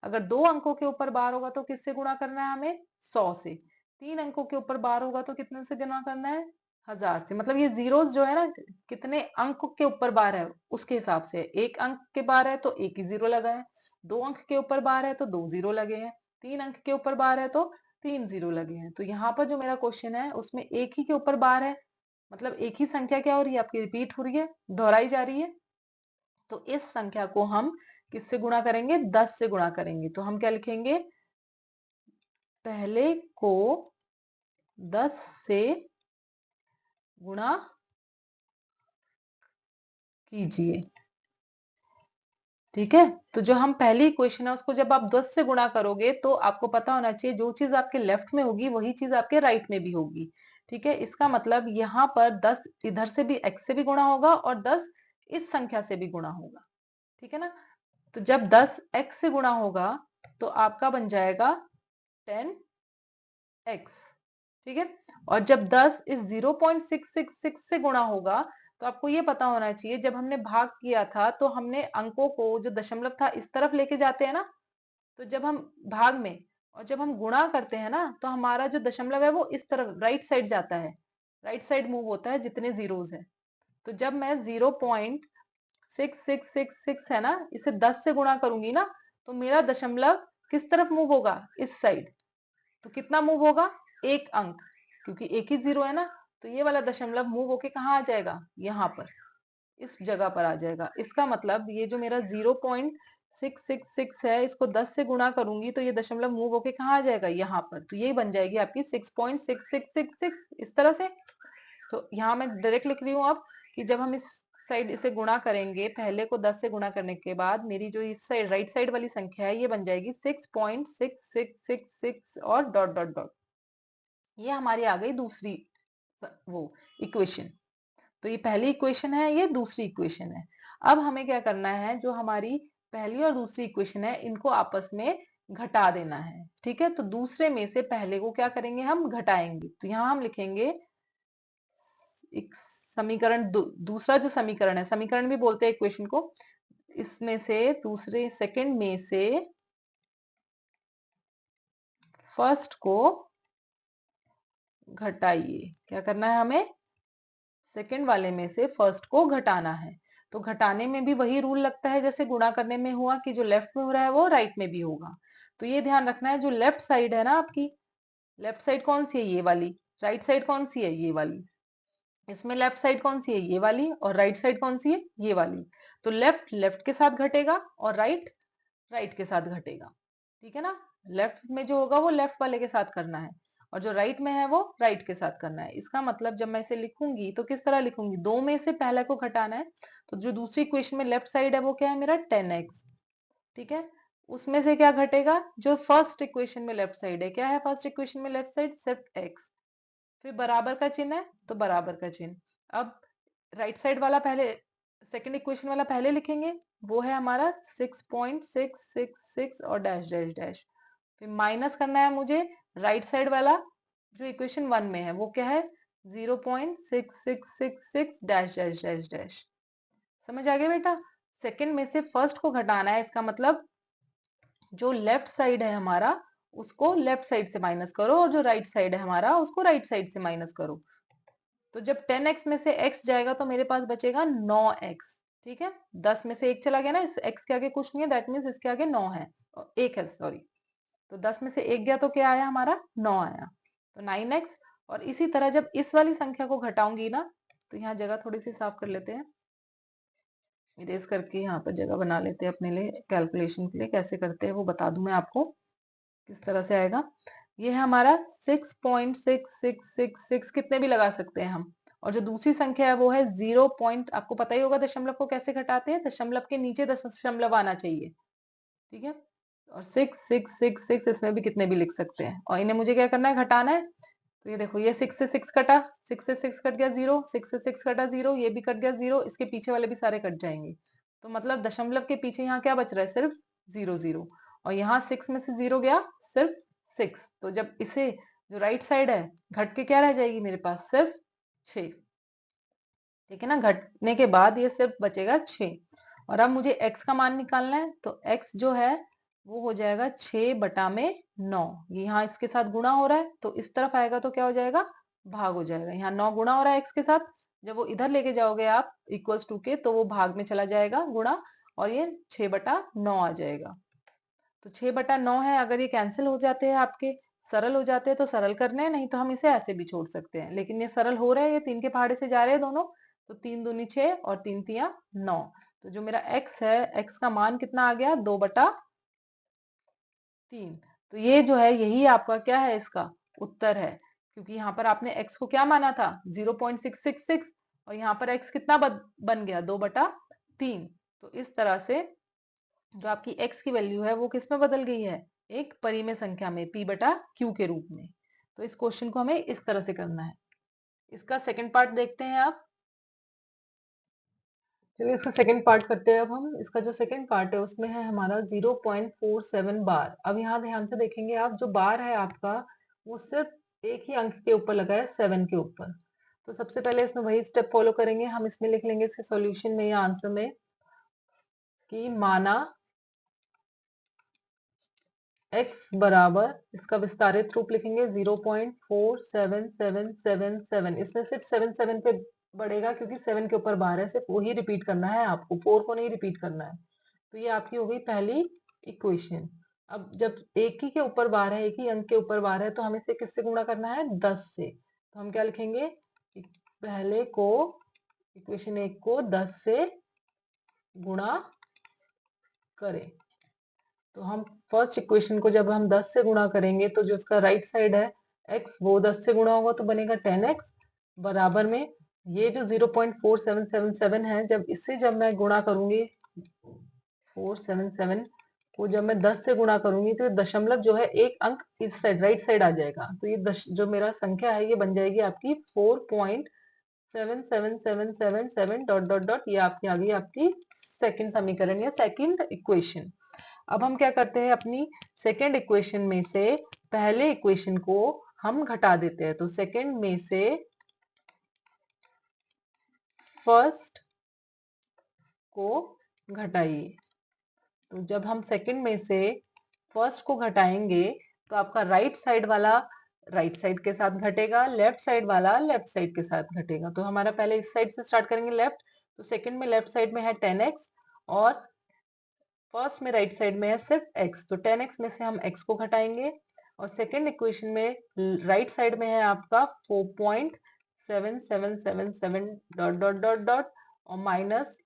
अगर 2 अंकों के ऊपर बार होगा तो किससे गुणा करना है हमें, 100 से। 3 अंकों के ऊपर बार होगा तो कितने से गुणा करना है, 1000 से। मतलब ये जीरोस जो है ना, कितने अंक के ऊपर बार है उसके हिसाब से। एक अंक के बार है तो एक ही जीरो लगा है, 2 अंक के ऊपर बार है तो 2 जीरो लगे हैं, 3 अंक के ऊपर बार है तो 3 जीरो लगे हैं। तो यहाँ पर जो मेरा क्वेश्चन है उसमें एक ही के ऊपर बार है, मतलब एक ही संख्या क्या हो रही है आपकी, रिपीट हो रही है, दोहराई जा रही है। तो इस संख्या को हम किससे गुणा करेंगे, 10 से गुणा करेंगे। तो हम क्या लिखेंगे, पहले को 10 से गुणा कीजिए। ठीक है, तो जो हम पहली इक्वेशन है उसको जब आप 10 से गुणा करोगे तो आपको पता होना चाहिए जो चीज आपके लेफ्ट में होगी वही चीज आपके राइट में भी होगी। ठीक है, इसका मतलब यहाँ पर 10 इधर से भी x से भी गुणा होगा और 10 इस संख्या से भी गुणा होगा। ठीक है ना, तो जब 10 x से गुणा होगा तो आपका बन जाएगा 10x। ठीक है, और जब 10 इस 0.666 से गुणा होगा तो आपको ये पता होना चाहिए, जब हमने भाग किया था तो हमने अंकों को जो दशमलव था इस तरफ लेके जाते हैं ना, तो जब हम भाग में और जब हम गुणा करते हैं ना तो हमारा जो दशमलव है वो इस तरफ राइट साइड जाता है, राइट साइड मूव होता है जितने जीरोस है। तो जब मैं 0.6666 है ना इसे 10 से गुणा करूंगी ना तो मेरा दशमलव किस तरफ मूव होगा, इस साइड। तो कितना मूव होगा, एक अंक, क्योंकि एक ही जीरो है ना, तो ये वाला दशमलव मूव होके कहाँ आ जाएगा, यहाँ पर, इस जगह पर आ जाएगा। इसका मतलब ये जो मेरा 0.666 है इसको 10 से गुणा करूंगी तो ये दशमलव मूव होके कहाँ आ जाएगा, यहाँ पर। तो यही बन जाएगी आपकी 6.6666 इस तरह से। तो यहाँ मैं डायरेक्ट लिख रही हूँ अब कि जब हम इस साइड इसे गुणा करेंगे, पहले को 10 से गुणा करने के बाद मेरी जो इस साइड राइट साइड वाली संख्या है ये बन जाएगी 6.6666 और डॉट डॉट डॉट। ये हमारी आ गई दूसरी वो इक्वेशन। तो ये पहली इक्वेशन है, ये दूसरी इक्वेशन है। अब हमें क्या करना है, जो हमारी पहली और दूसरी इक्वेशन है इनको आपस में घटा देना है। ठीक है, तो दूसरे में से पहले को क्या करेंगे, हम घटाएंगे। तो यहाँ हम लिखेंगे एक समीकरण, दूसरा जो समीकरण है, समीकरण भी बोलते हैं इक्वेशन को, इसमें से दूसरे सेकंड में से फर्स्ट को घटाइए। क्या करना है हमें, सेकंड वाले में से फर्स्ट को घटाना है। तो घटाने में भी वही रूल लगता है जैसे गुणा करने में हुआ, कि जो लेफ्ट में हो रहा है वो राइट में भी होगा। तो ये ध्यान रखना है, जो लेफ्ट साइड है ना आपकी, लेफ्ट साइड कौन सी है, ये वाली। राइट साइड कौन सी है, ये वाली। इसमें लेफ्ट साइड कौन सी है, ये वाली, और राइट साइड कौन सी है, ये वाली। तो लेफ्ट लेफ्ट के साथ घटेगा और राइट राइट के साथ घटेगा। ठीक है ना, लेफ्ट में जो होगा वो लेफ्ट वाले के साथ करना है, और जो राइट में है वो राइट के साथ करना है। इसका मतलब जब मैं इसे लिखूंगी तो किस तरह लिखूंगी, दो में से पहले को घटाना है। तो जो दूसरी इक्वेशन में लेफ्ट साइड है वो क्या है मेरा 10x। ठीक है, उसमें से क्या घटेगा, जो फर्स्ट इक्वेशन में लेफ्ट साइड है, क्या है फर्स्ट इक्वेशन में लेफ्ट साइड, सिर्फ x। फिर बराबर का चिन्ह है तो बराबर का चिन्ह। अब राइट साइड वाला पहले, सेकंड इक्वेशन वाला पहले लिखेंगे, वो है हमारा 6.666 और डैश डैश डैश। फिर माइनस करना है मुझे राइट साइड वाला, जो इक्वेशन 1 में है वो क्या है, 0.6666 डैश डैश डैश डैश। समझ आ गया बेटा, सेकंड में से फर्स्ट को घटाना है, इसका मतलब जो लेफ्ट साइड है हमारा उसको लेफ्ट साइड से माइनस करो, और जो राइट साइड है हमारा उसको राइट साइड से माइनस करो। तो जब 10x में से x जाएगा तो मेरे पास बचेगा 9x। ठीक है, 10 में से 1 चला गया ना, इस x के आगे कुछ नहीं है, दैट मीन्स इसके आगे 9 है, 1 है सॉरी। तो 10 में से 1 गया तो क्या आया हमारा, 9 आया, तो 9x। और इसी तरह जब इस वाली संख्या को घटाऊंगी ना, तो यहाँ जगह थोड़ी सी साफ कर लेते हैं, इरेज करके यहाँ पर जगह बना लेते हैं अपने लिए, कैलकुलेशन के लिए कैसे करते हैं वो बता दूं मैं आपको किस तरह से आएगा। ये है हमारा 6.6666, कितने भी लगा सकते हैं हम। और जो दूसरी संख्या है वो है 0 पॉइंट, आपको पता ही होगा दशमलव को कैसे घटाते हैं, दशमलव के नीचे दशमलव आना चाहिए। ठीक है, और 6666 इसमें भी कितने भी लिख सकते हैं, और इन्हें मुझे क्या करना है, घटाना है। तो ये देखो, ये 6 से 6 कटा, 6 से 6 कट गया 0, 6 से 6 कटा 0, ये भी कट गया 0, इसके पीछे वाले भी सारे कट जाएंगे। तो मतलब दशमलव के पीछे यहाँ क्या बच रहा है, सिर्फ 0 0। और यहाँ 6 में से 0 गया, सिर्फ 6। तो जब इसे, जो राइट साइड है, घट के क्या रह जाएगी मेरे पास, सिर्फ 6। ठीक है ना, घटने के बाद ये सिर्फ बचेगा 6। और अब मुझे x का मान निकालना है, तो x जो है वो हो जाएगा 6 बटा में 9। ये यहाँ इसके साथ गुणा हो रहा है तो इस तरफ आएगा तो क्या हो जाएगा, भाग हो जाएगा। यहाँ 9 गुणा हो रहा है x के साथ, जब वो इधर लेके जाओगे आप इक्वल्स टू के, तो वो भाग में चला जाएगा गुणा, और ये 6 बटा 9 आ जाएगा। तो 6 बटा 9 है, अगर ये कैंसिल हो जाते हैं आपके, सरल हो जाते हैं तो सरल करने हैं, नहीं तो हम इसे ऐसे भी छोड़ सकते हैं। लेकिन ये सरल हो रहे हैं, ये 3 के पहाड़े से जा रहे हैं दोनों, तो 3 दूनी 6 और 3 तिया 9। तो जो मेरा x है, x का मान कितना आ गया, 2 बटा 3। तो ये जो है यही आपका क्या है, इसका उत्तर है, क्योंकि यहाँ पर आपने x को क्या माना था, 0.666, और यहाँ पर x कितना बन गया, 2 बटा 3। तो इस तरह से जो आपकी x की वैल्यू है वो किस में बदल गई है, एक परिमेय संख्या में, p बटा q के रूप में। तो इस क्वेश्चन को हमें इस तरह से करना है। इसका सेकंड पार्ट देखते हैं आप। चलिए इसका सेकंड पार्ट करते हैं अब हम। इसका जो सेकंड पार्ट है उसमें है हमारा 0.47 बार। अब यहाँ ध्यान से देखेंगे आप, जो बार है आपका वो सिर्फ एक ही अंक के ऊपर लगा है, 7 के ऊपर। तो सबसे पहले इसमें वही स्टेप फॉलो करेंगे हम। इसमें लिख लेंगे इसके सॉल्यूशन में या आंसर में कि माना x बराबर, इसका विस्तारित रूप लिखेंगे 0.47777। इसमें सिर्फ 77 पे बढ़ेगा क्योंकि 7 के ऊपर बार है, सिर्फ वही रिपीट करना है आपको, 4 को नहीं रिपीट करना है। तो ये आपकी हो गई पहली इक्वेशन। अब जब एक ही के ऊपर बार है, एक ही अंक के ऊपर बार है, तो हमें इसे किससे गुणा करना है, 10 से। तो हम क्या लिखेंगे, पहले को, इक्वेशन 1 को 10 से गुणा करें। तो हम फर्स्ट इक्वेशन को जब हम 10 से गुणा करेंगे तो जो उसका राइट साइड है x, वो 10 से गुणा होगा तो बनेगा 10x, बराबर में ये जो 0.4777 है, जब इससे जब मैं गुणा करूंगी 477 को जब मैं 10 से गुणा करूंगी तो ये दशमलव जो है एक अंक इस साइड राइट साइड आ जाएगा। तो ये जो मेरा संख्या है ये बन जाएगी आपकी 7777 डॉट डॉट डॉट, ये आपकी आ गई आपकी सेकंड समीकरण या सेकंड इक्वेशन। अब हम क्या करते हैं, अपनी सेकंड इक्वेशन में से पहले इक्वेशन को हम घटा देते हैं। तो सेकंड में से फर्स्ट को घटाइए। तो जब हम सेकंड में से फर्स्ट को घटाएंगे तो आपका राइट साइड वाला राइट साइड के साथ घटेगा, लेफ्ट साइड वाला लेफ्ट साइड के साथ घटेगा। तो हमारा पहले इस साइड से स्टार्ट करेंगे, लेफ्ट। तो सेकंड में लेफ्ट साइड में है 10x और फर्स्ट में राइट साइड में है सिर्फ x। तो 10x में से हम x को घटाएंगे और सेकंड इक्वेशन में राइट साइड में है आपका 4.7777 डॉट डॉट डॉट डॉट और माइनस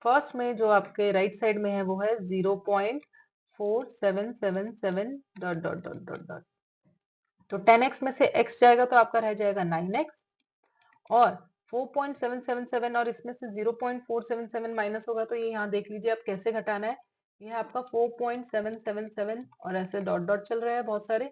फर्स्ट में जो आपके राइट साइड में है वो है 0.4777 dot dot dot dot dot. तो 10x में से x जाएगा तो आपका रह जाएगा 9x और 4.777 और इसमें से 0.477 माइनस होगा तो ये यहाँ देख लीजिए आप कैसे घटाना है। ये है आपका 4.777 और ऐसे डॉट डॉट चल रहा है बहुत सारे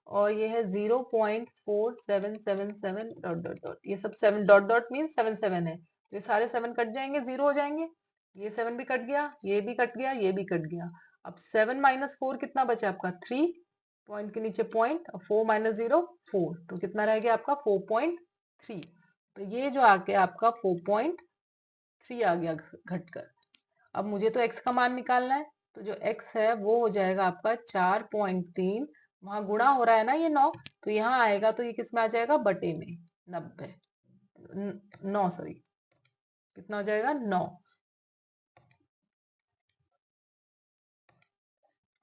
और ये है 0.4777 डॉट डॉट डॉट। ये सब 7 डॉट डॉट मीन 7 है तो ये सारे 7 कट जाएंगे, 0 हो जाएंगे। ये 7 भी कट गया, ये भी कट गया, ये भी कट गया। अब 7 माइनस 4 कितना बचा आपका 3, पॉइंट के नीचे पॉइंट, 4 माइनस 0 4, तो कितना रह गया आपका 4.3। तो ये जो आ गया आपका 4.3 आ गया घटकर। अब मुझे तो x का मान निकालना है तो जो x है वो हो जाएगा आपका 4.3, वहां गुणा हो रहा है ना ये 9, तो यहाँ आएगा तो ये किस में आ जाएगा बटे में 90 9 सॉरी कितना हो जाएगा 9।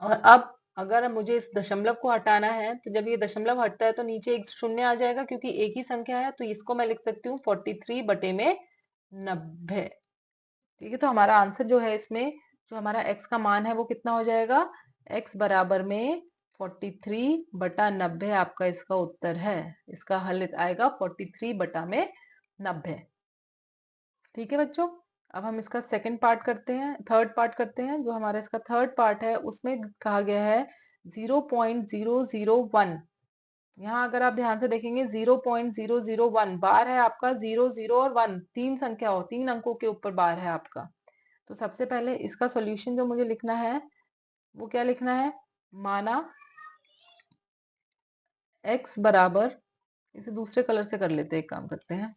और अब अगर मुझे इस दशमलव को हटाना है तो जब ये दशमलव हटता है तो नीचे एक शून्य आ जाएगा क्योंकि एक ही संख्या है, तो इसको मैं लिख सकती हूँ 43 बटे में 90। ठीक है, तो हमारा आंसर जो है इसमें जो हमारा x का मान है वो कितना हो जाएगा, x बराबर में 43 बटा 90 आपका इसका उत्तर है। इसका हल आएगा 43 बटा में 90। ठीक है बच्चों, अब हम इसका सेकंड पार्ट करते हैं, थर्ड पार्ट करते हैं। जो हमारा इसका थर्ड पार्ट है उसमें कहा गया है 0.001। यहाँ अगर आप ध्यान से देखेंगे 0.001 बार है आपका, 0 0 और 1 तीन संख्या हो, तीन अंकों के ऊपर बार है आपका। तो सबसे पहले इसका सॉल्यूशन जो मुझे लिखना है वो क्या लिखना है, माना x बराबर, इसे दूसरे कलर से कर लेते हैं, एक काम करते हैं,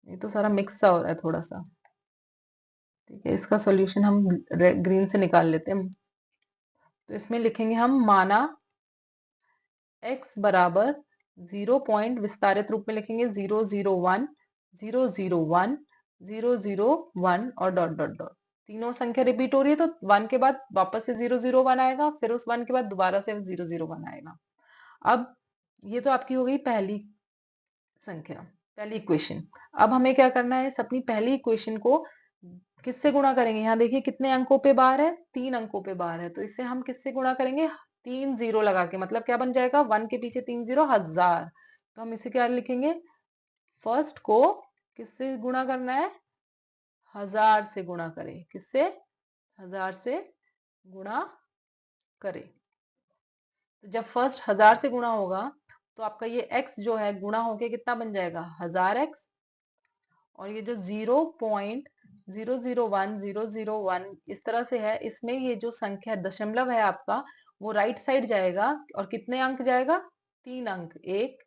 ये तो सारा मिक्स सा हो रहा है थोड़ा सा। ठीक है, इसका सॉल्यूशन हम ग्रीन से निकाल लेते हैं। तो इसमें लिखेंगे हम माना x बराबर 0 पॉइंट विस्तारित रूप में लिखेंगे 001 001 001 और डॉट डॉट डॉट। तीनों संख्या रिपीट हो रही है तो 1 के बाद वापस से 001 आएगा, फिर उस 1 के बाद दोबारा से 001 आएगा। अब ये तो आपकी हो गई पहली संख्या, पहली इक्वेशन। अब हमें क्या करना है, इस अपनी पहली इक्वेशन को किससे गुणा करेंगे। यहाँ देखिए कितने अंकों पे बार है, 3 अंकों पे बार है, तो इसे हम किससे गुणा करेंगे, 3 जीरो लगा के। मतलब क्या बन जाएगा, 1 के पीछे 3 जीरो 1000। तो हम इसे क्या लिखेंगे, फर्स्ट को किससे गुणा करना है, 1000 से गुणा करें। किससे, 1000 से गुणा करें। तो जब फर्स्ट 1000 से गुणा होगा तो आपका ये x जो है गुणा होके कितना बन जाएगा 1000x। और ये जो 0.001001 इस तरह से है, इसमें ये जो संख्या दशमलव है आपका वो राइट साइड जाएगा और कितने अंक जाएगा, 3 अंक, 1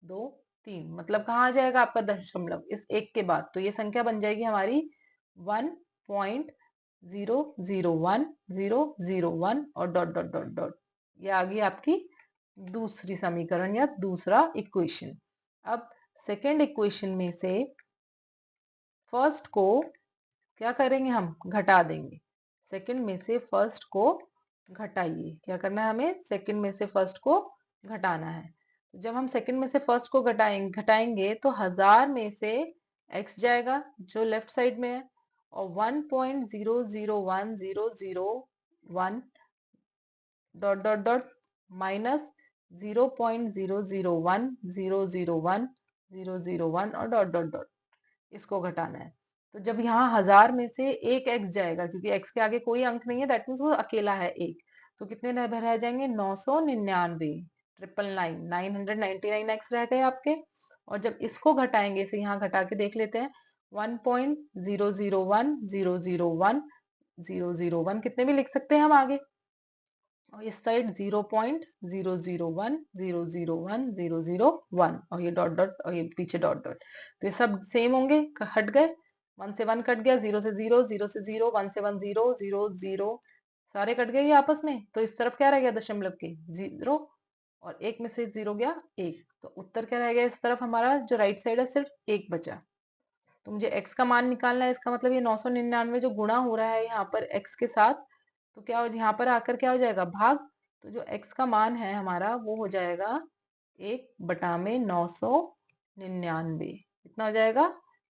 2 3। मतलब कहाँ जाएगा आपका दशमलव, इस एक के बाद। तो ये संख्या बन जाएगी हमारी 1.001001 और डॉट डॉट डॉट डॉट। ये आ गई आपकी दूसरी समीकरण या दूसरा इक्वेशन। अब सेकेंड इक्वेशन में से फर्स्ट को क्या करेंगे, हम घटा देंगे। सेकंड में से फर्स्ट को घटाइए। क्या करना है हमें, सेकंड में से फर्स्ट को घटाना है। तो जब हम सेकंड में से फर्स्ट को घटाएंगे तो 1000 में से x जाएगा जो लेफ्ट साइड में है और 1.001001 डॉट डॉट डॉट माइनस 0.001001 और डॉट डॉट डॉट, इसको घटाना है। तो जब यहाँ 1000 में से एक x जाएगा, क्योंकि x के आगे कोई अंक नहीं है, दैट मीन्स वो अकेला है एक, तो कितने रह जाएंगे 999, 999 999 x रह गए आपके। और जब इसको घटाएंगे, इसे यहाँ घटा के देख लेते हैं, 1.001001 कितने भी लिख सकते हैं हम आगे, और इस साइड 0.001001 और ये डॉट डॉट और ये पीछे डॉट डॉट, तो ये सब सेम होंगे, हट गए, 1 से 1 कट गया, 0 से 0, 0 से 0, 1 से 1 0, 0 0, सारे कट गए ये आपस में, तो इस तरफ क्या रह गया दशमलव के 0, और एक में से 0 गया 1, तो उत्तर क्या रह गया इस तरफ, हमारा जो राइट साइड है सिर्फ 1 बचा। तो मुझे x का मान निकालना है, इसका मतलब ये 999 जो गुणा हो रहा है यहाँ पर x के साथ, तो क्या हो, यहाँ पर आकर क्या हो जाएगा, भाग, तो जो x का मान है हमारा वो हो जाएगा 1/999, कितना हो जाएगा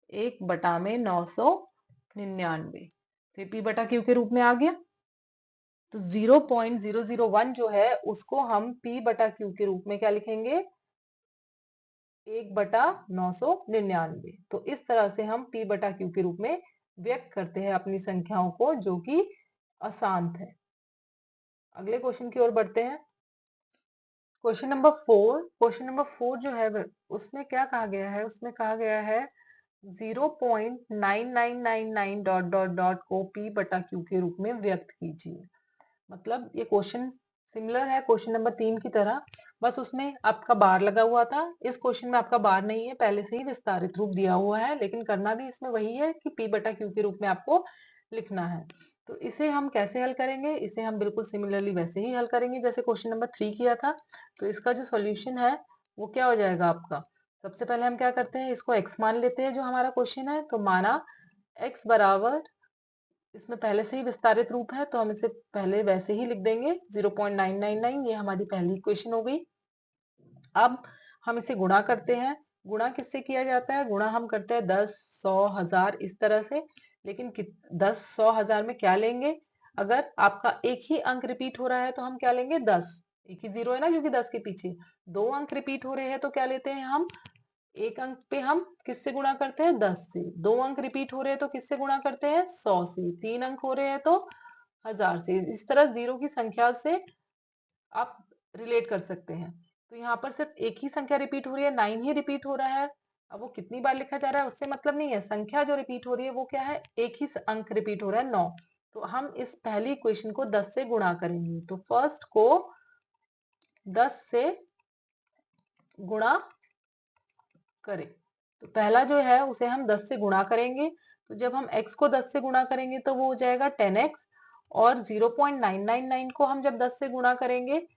1/999, तो p बटा q के रूप में आ गया। तो 0.001 जो है उसको हम p बटा q के रूप में क्या लिखेंगे, 1/999। तो इस तरह से हम p बटा q के रूप में व्यक्त करते हैं अपनी संख्याओं को, जो कि अशांत है। अगले क्वेश्चन की ओर बढ़ते हैं। क्वेश्चन नंबर 4 जो है उसमें क्या कहा गया है, उसमें कहा गया है 0.9999 डॉट डॉट डॉट को p बटा q के रूप में व्यक्त कीजिए। मतलब ये क्वेश्चन सिमिलर है क्वेश्चन नंबर 3 की तरह, बस उसमें आपका बार लगा हुआ था, इस क्वेश्चन में आपका बार नहीं है, पहले से ही विस्तारित रूप दिया हुआ है, लेकिन करना भी इसमें वही है कि p बटा q के रूप में आपको लिखना है। तो इसे हम कैसे हल करेंगे, इसे हम बिल्कुल सिमिलरली वैसे ही हल करेंगे जैसे क्वेश्चन नंबर 3 किया था। तो इसका जो सॉल्यूशन है वो क्या हो जाएगा आपका, सबसे पहले हम क्या करते हैं, इसको x मान लेते हैं जो हमारा क्वेश्चन है, तो माना x बराबर, इसमें पहले से ही विस्तारित रूप है तो हम इसे पहले वैसे ही लिख देंगे 0.999, ये हमारी पहली इक्वेशन हो गई। अब हम इसे गुणा करते हैं, गुणा किससे किया जाता है, गुणा हम करते हैं 10, 100, 1000 इस तरह से, लेकिन 10, 100, 1000 में क्या लेंगे, अगर आपका एक ही अंक रिपीट हो रहा है तो हम क्या लेंगे 10, एक ही जीरो है ना क्योंकि 10 के पीछे 2 अंक रिपीट हो रहे हैं तो क्या लेते हैं हम, एक अंक पे हम किससे गुणा करते हैं 10 से, 2 अंक रिपीट हो रहे हैं तो किससे गुणा करते हैं 100 से, 3 अंक हो रहे हैं तो 1000 से, इस तरह जीरो की संख्या से आप रिलेट कर सकते हैं। तो यहाँ पर सिर्फ एक ही संख्या रिपीट हो रही है, 9 ही रिपीट हो रहा है, अब वो कितनी बार लिखा जा रहा है उससे मतलब नहीं है, संख्या जो रिपीट हो रही है वो क्या है, एक ही अंक रिपीट हो रहा है 9। तो हम इस पहली इक्वेशन को 10 से गुणा करेंगे, तो फर्स्ट को 10 से गुणा करें, तो पहला जो है उसे हम 10 से गुणा करेंगे, तो जब हम x को 10 से गुणा करेंगे तो वो हो जाएगा 10x, और 0.999 को हम जब 10 से गुणा करेंगे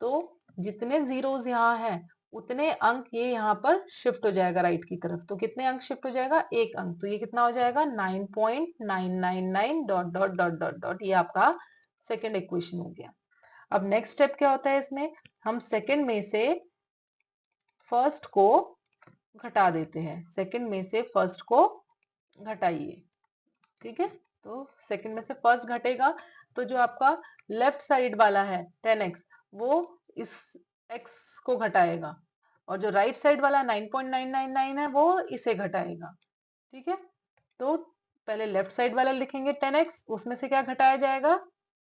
तो जितने जीरोस यहाँ हैं उतने अंक ये यहाँ पर शिफ्ट हो जाएगा राइट की तरफ, तो कितने अंक शिफ्ट हो जाएगा, एक अंक, तो ये कितना हो जाएगा 9.999 dot dot dot dot dot, ये आपका सेकेंड इक्वेशन हो गया। अब नेक्स्ट स्टेप क्या होता है इसमें, हम सेकेंड में से फर्स्ट को घटा देते हैं, सेकंड में से फर्स्ट को घटाइए, ठीक है, तो सेकंड में से फर्स्ट घटेगा तो जो आपका लेफ्ट साइड वाला है 10x वो इस x को घटाएगा, और जो राइट साइड वाला 9.999 है वो इसे घटाएगा, ठीक है। तो पहले लेफ्ट साइड वाला लिखेंगे 10x, उसमें से क्या घटाया जाएगा,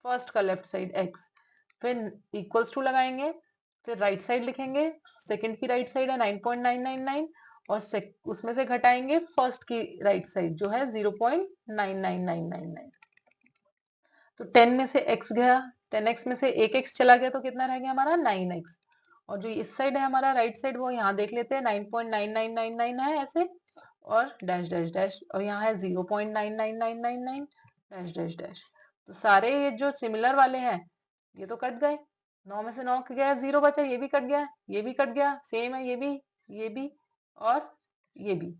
फर्स्ट का लेफ्ट साइड x, फिर इक्वल्स टू लगाएंगे, फिर राइट साइड लिखेंगे, सेकंड की राइट साइड है 9.999 और उसमें से घटाएंगे फर्स्ट की राइट साइड जो है 0.99999, तो 10 में से x गया, 10x में से एक x चला गया तो कितना रह गया हमारा 9x, और जो इस साइड है हमारा राइट साइड वो यहाँ देख लेते हैं 9.9999 है ऐसे, और डैश डैश डैश, और यहाँ है 0.99999 डैश डैश डैश, तो सारे ये जो सिमिलर वाले हैं ये तो कट गए, 9 में से 9 गया, 0 बचा, ये भी कट गया, ये भी कट गया, सेम है ये भी और ये भी,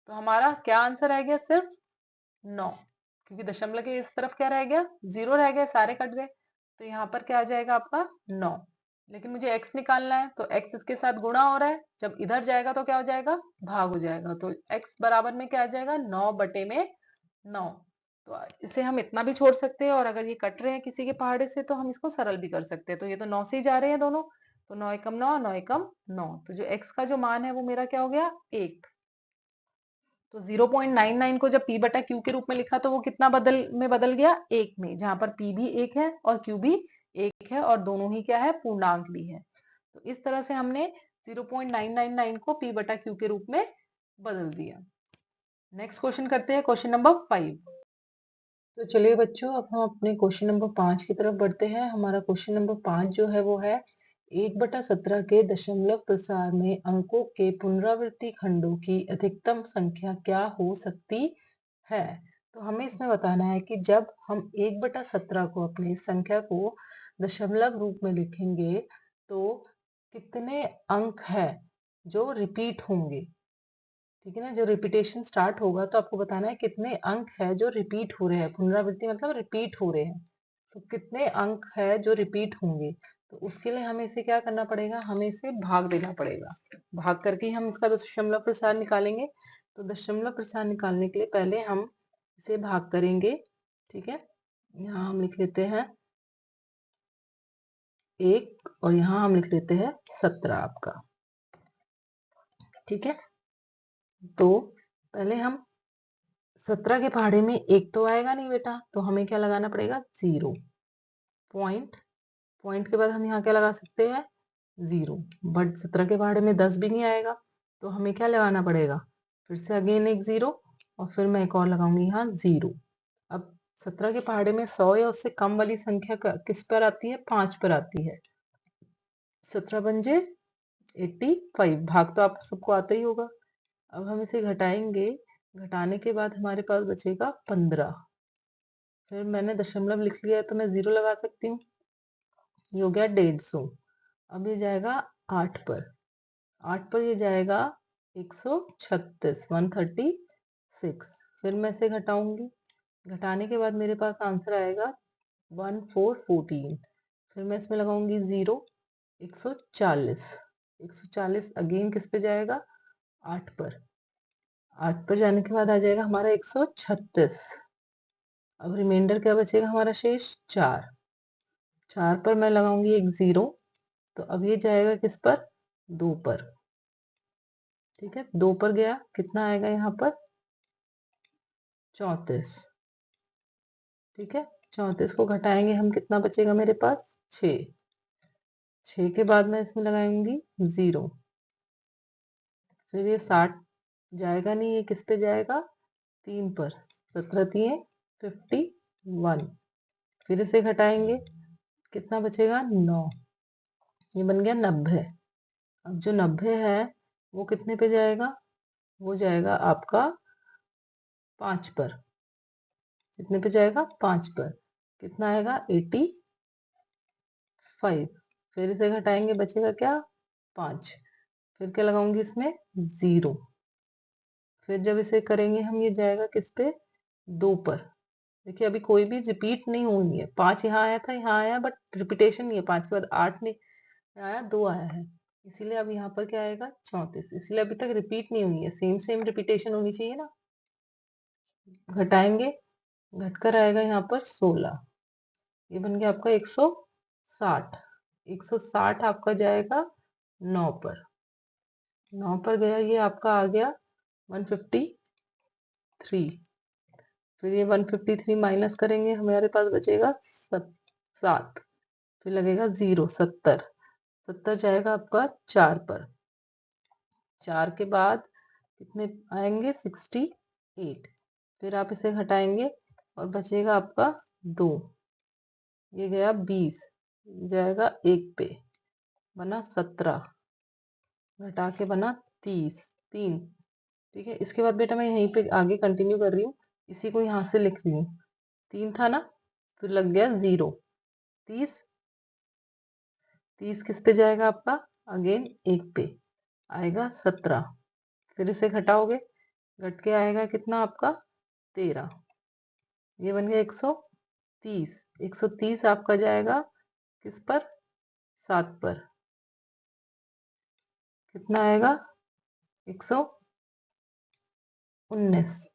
तो हमारा क्या आंसर रह गया, सिर्फ 9, क्योंकि दशमलव के इस तरफ क्या रह गया, 0 रह गया, सारे कट गए, तो यहाँ पर क्या आ जाएगा आपका 9, लेकिन मुझे x निकालना है तो x इसके साथ गुणा हो रहा है, जब इधर जाएगा तो क्या हो जाएगा, भाग हो जाएगा, तो x बराबर में क्या आ जाएगा 9 बटे में 9, तो इसे हम इतना भी छोड़ सकते हैं, और अगर ये कट रहे हैं किसी के पहाड़े से तो हम इसको सरल भी कर सकते हैं, तो ये तो 9 से ही जा रहे हैं दोनों, तो 9 एकम 9, 9 एकम 9, तो जो x का जो मान है वो मेरा क्या हो गया 1, तो 0.99 को जब p बटा q के रूप में लिखा तो वो कितना बदल गया 1 में, जहां पर p भी 1 है और q भी 1 है और दोनों ही क्या है पूर्णांक भी है। तो इस तरह से हमने 0.999 को P बटा Q के रूप में बदल दिया। नेक्स्ट क्वेश्चन करते हैं, क्वेश्चन नंबर 5। तो चलिए बच्चों, अब हम अपने क्वेश्चन नंबर 5 की तरफ बढ़ते हैं। हमारा क्वेश्चन नंबर 5 जो है वो है 1/17 के दशमलव प्रसार में अंकों के पुनरावृत्ति खंडों की अधिकतम संख्या क्या हो सकती है। तो हमें इसमें बताना है कि जब हम 1/17 को, अपनी संख्या को दशमलव रूप में लिखेंगे तो कितने अंक है जो रिपीट होंगे। ठीक है ना, जो रिपीटेशन स्टार्ट होगा तो आपको बताना है कितने अंक है जो रिपीट हो रहे हैं। पुनरावृत्ति मतलब रिपीट हो रहे हैं, तो कितने अंक है जो रिपीट होंगे। तो उसके लिए हमें इसे क्या करना पड़ेगा, हमें इसे भाग देना पड़ेगा। भाग करके हम इसका दशमलव प्रसार निकालेंगे। तो दशमलव प्रसार निकालने के लिए पहले हम इसे भाग करेंगे। ठीक है, यहाँ हम लिख लेते हैं 1 और यहाँ हम लिख लेते हैं 17 आपका। ठीक है, तो पहले हम 17 के पहाड़े में 1 तो आएगा नहीं बेटा, तो हमें क्या लगाना पड़ेगा, 0 पॉइंट। पॉइंट के बाद हम यहाँ क्या लगा सकते हैं, 0। बट 17 के पहाड़े में 10 भी नहीं आएगा, तो हमें क्या लगाना पड़ेगा, फिर से अगेन एक 0 और फिर मैं एक और लगाऊंगी यहाँ 0। अब 17 के पहाड़े में 100 या उससे कम वाली संख्या किस पर आती है, 5 पर आती है। 17 पंजे 85, भाग तो आप सबको आता ही होगा। अब हम इसे घटाएंगे, घटाने के बाद हमारे पास बचेगा 15। फिर मैंने दशमलव लिख लिया है तो मैं 0 लगा सकती हूँ, ये हो गया 150। अब ये जाएगा 8 पर, 8 पर ये जाएगा 136, 136। फिर मैं इसे घटाऊंगी, घटाने के बाद मेरे पास आंसर आएगा 1414। फिर मैं इसमें लगाऊंगी 0, 140। 140 अगेन किस पे जाएगा, 8 पर। 8 पर जाने के बाद आ जाएगा हमारा 136। अब रिमाइंडर क्या बचेगा हमारा शेष, 4। 4 पर मैं लगाऊंगी एक 0, तो अब ये जाएगा किस पर, 2 पर। ठीक है, 2 पर गया, कितना आएगा यहाँ पर, 34। ठीक है, 34 को घटाएंगे हम, कितना बचेगा मेरे पास, 6। 6 के बाद मैं इसमें लगाऊंगी 0, फिर ये 60 जाएगा नहीं, ये किस पे जाएगा, 3 पर। 17 3 51। फिर इसे घटाएंगे, कितना बचेगा, 9। ये बन गया 90। अब जो 90 है वो कितने पे जाएगा, वो जाएगा आपका 5 पर। कितने पे जाएगा, 5 पर। कितना आएगा, 85। फिर इसे घटाएंगे, बचेगा क्या, 5। फिर क्या लगाऊंगी इसमें, 0। फिर जब इसे करेंगे हम, ये जाएगा किस पे, 2 पर। देखिए अभी कोई भी रिपीट नहीं हुई है, 5 यहाँ आया था, यहाँ आया, बट रिपीटेशन नहीं है। 5 के बाद 8 नहीं आया, 2 आया है, इसीलिए अब यहाँ पर क्या आएगा, 34। इसलिए अभी तक रिपीट नहीं हुई है, सेम सेम रिपीटेशन होनी चाहिए ना। घटाएंगे, घटकर आएगा यहाँ पर 16। ये बन गया आपका 160। 160 आपका जाएगा 9 पर। 9 पर गया, ये आपका आ गया 153। फिर ये 153 माइनस करेंगे, हमारे पास बचेगा 7। फिर लगेगा 0, 70। 70 जाएगा आपका 4 पर। 4 के बाद कितने आएंगे, 68। फिर आप इसे घटाएंगे और बचेगा आपका 2। ये गया 20, जाएगा 1 पे, बना 17, घटा के बना 30, 3। ठीक है, इसके बाद बेटा मैं यहीं पे आगे कंटिन्यू कर रही हूँ, इसी को यहाँ से लिख रही हूँ। 3 था ना, तो लग गया 0। 30, 30 किस पे जाएगा आपका, अगेन 1 पे, आएगा 17। फिर इसे घटाओगे, घट के आएगा कितना आपका, 13। ये बन गया 130। 130 आपका जाएगा किस पर, 7 पर। कितना आएगा, 119।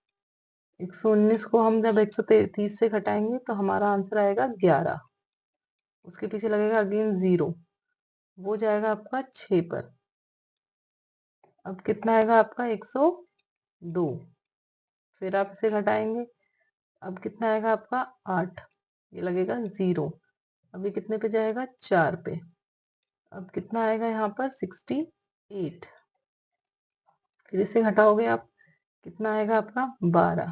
119 को हम जब 130 से घटाएंगे तो हमारा आंसर आएगा 11। उसके पीछे लगेगा अगेन 0, वो जाएगा आपका 6 पर। अब कितना आएगा आपका, 102। फिर आप इसे घटाएंगे, अब कितना आएगा आपका, 8। ये लगेगा 0, अभी कितने पे जाएगा, 4 पे। अब कितना आएगा यहाँ पर, 68। 8, फिर इसे घटाओगे आप, कितना आएगा आपका 12,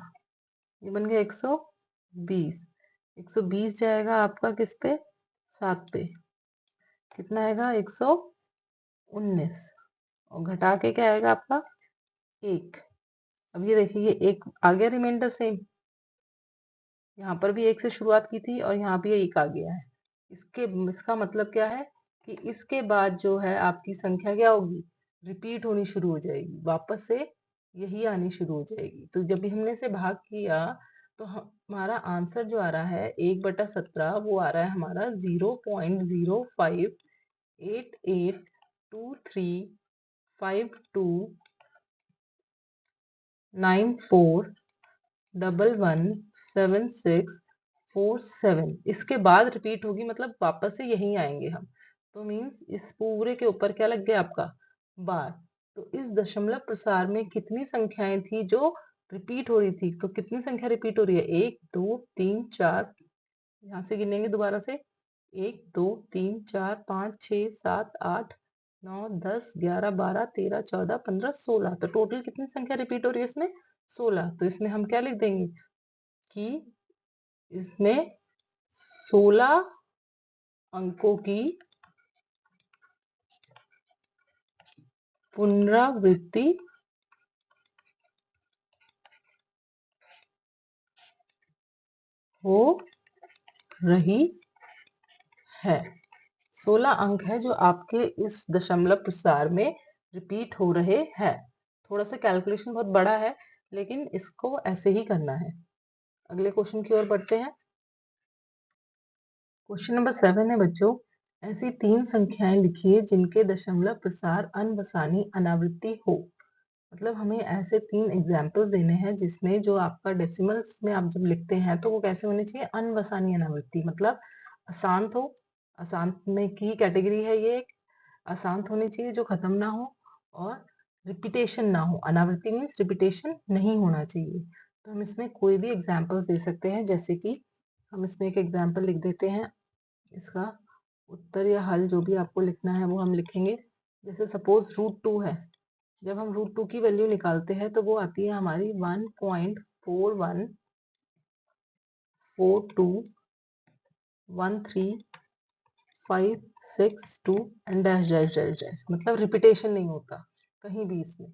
ये बन गया 120। 120 जाएगा आपका किस पे, 7 पे, कितना आएगा 119, और घटा के क्या आएगा आपका 1। अब ये देखिए ये एक आ गया रिमाइंडर सेम, यहाँ पर भी 1 से शुरुआत की थी और यहाँ भी 1 आ गया है। इसका मतलब क्या है कि इसके बाद जो है आपकी संख्या क्या होगी, रिपीट होनी शुरू हो जाएगी, वापस से यही आनी शुरू हो जाएगी। तो जब भी हमने इसे भाग किया तो हमारा आंसर जो आ रहा है 1/17, वो आ रहा है हमारा 0.058835294117647। इसके बाद रिपीट होगी, मतलब वापस से यही आएंगे हम। तो मीन्स इस पूरे के ऊपर क्या लग गया आपका बार। तो इस दशमलव प्रसार में कितनी संख्याएं थी जो रिपीट हो रही थी, तो कितनी संख्या रिपीट हो रही है, 1 2 3 4, यहाँ से गिनेंगे दोबारा से, 1 2 3 4 5 6 7 8 9 10 11 12 13 14 15 16। तो टोटल कितनी संख्या रिपीट हो रही है इसमें, 16। तो इसमें हम क्या लिख देंगे कि इसमें 16 अंकों की पुनरावृत्ति हो रही है। 16 अंक है जो आपके इस दशमलव प्रसार में रिपीट हो रहे हैं। थोड़ा सा कैलकुलेशन बहुत बड़ा है, लेकिन इसको ऐसे ही करना है। अगले क्वेश्चन की ओर बढ़ते हैं। क्वेश्चन नंबर 7 है बच्चों, ऐसी 3 संख्याएं लिखिए जिनके दशमलव प्रसार अनवसानी अनावृत्ति हो। मतलब हमें ऐसे 3 एग्जाम्पल्स देने हैं जिसमें जो आपका डेसिमल्स में आप जब लिखते हैं तो वो कैसे होने चाहिए, अनवसानी अनावृत्ति, मतलब अशांत हो। अशांत में की कैटेगरी है ये, अशांत होनी चाहिए जो खत्म ना हो, और रिपीटेशन ना हो। अनावृत्ति मीन्स रिपीटेशन नहीं होना चाहिए। तो हम इसमें कोई भी एग्जाम्पल्स दे सकते हैं, जैसे कि हम इसमें एक एग्जाम्पल लिख देते हैं। इसका उत्तर या हल जो भी आपको लिखना है वो हम लिखेंगे। जैसे सपोज √2 है, जब हम √2 की वैल्यू निकालते हैं तो वो आती है हमारी 1.41421356 and dash dash dash dash, मतलब रिपीटेशन नहीं होता कहीं भी इसमें।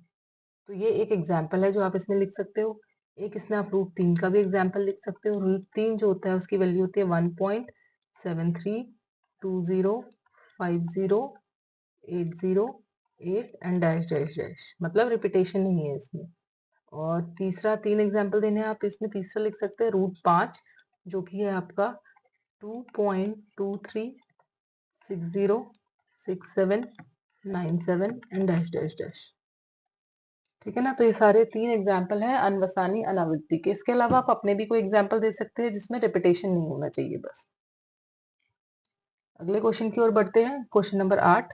तो ये एक एग्जाम्पल है जो आप इसमें लिख सकते हो। एक इसमें आप √3 का भी एग्जाम्पल लिख सकते हो। √3 जो होता है उसकी वैल्यू होती है 1.7320508008 एंड डैश डैश डैश, मतलब रिपीटेशन नहीं है इसमें। और तीसरा 3 एग्जाम्पल देने हैं आप इसमें। तीसरा लिख सकते हैं √5 जो कि है आपका 2.23606797 एंड डैश डैश डैश। ठीक है ना। तो ये सारे 3 एग्जाम्पल हैं अनवसानी अनावृत्ति के। इसके अलावा आप अपने भी कोई एग्जाम्पल दे सकते हैं जिसमें रिपीटेशन नहीं होना चाहिए बस। अगले क्वेश्चन की ओर बढ़ते हैं। Question number 8।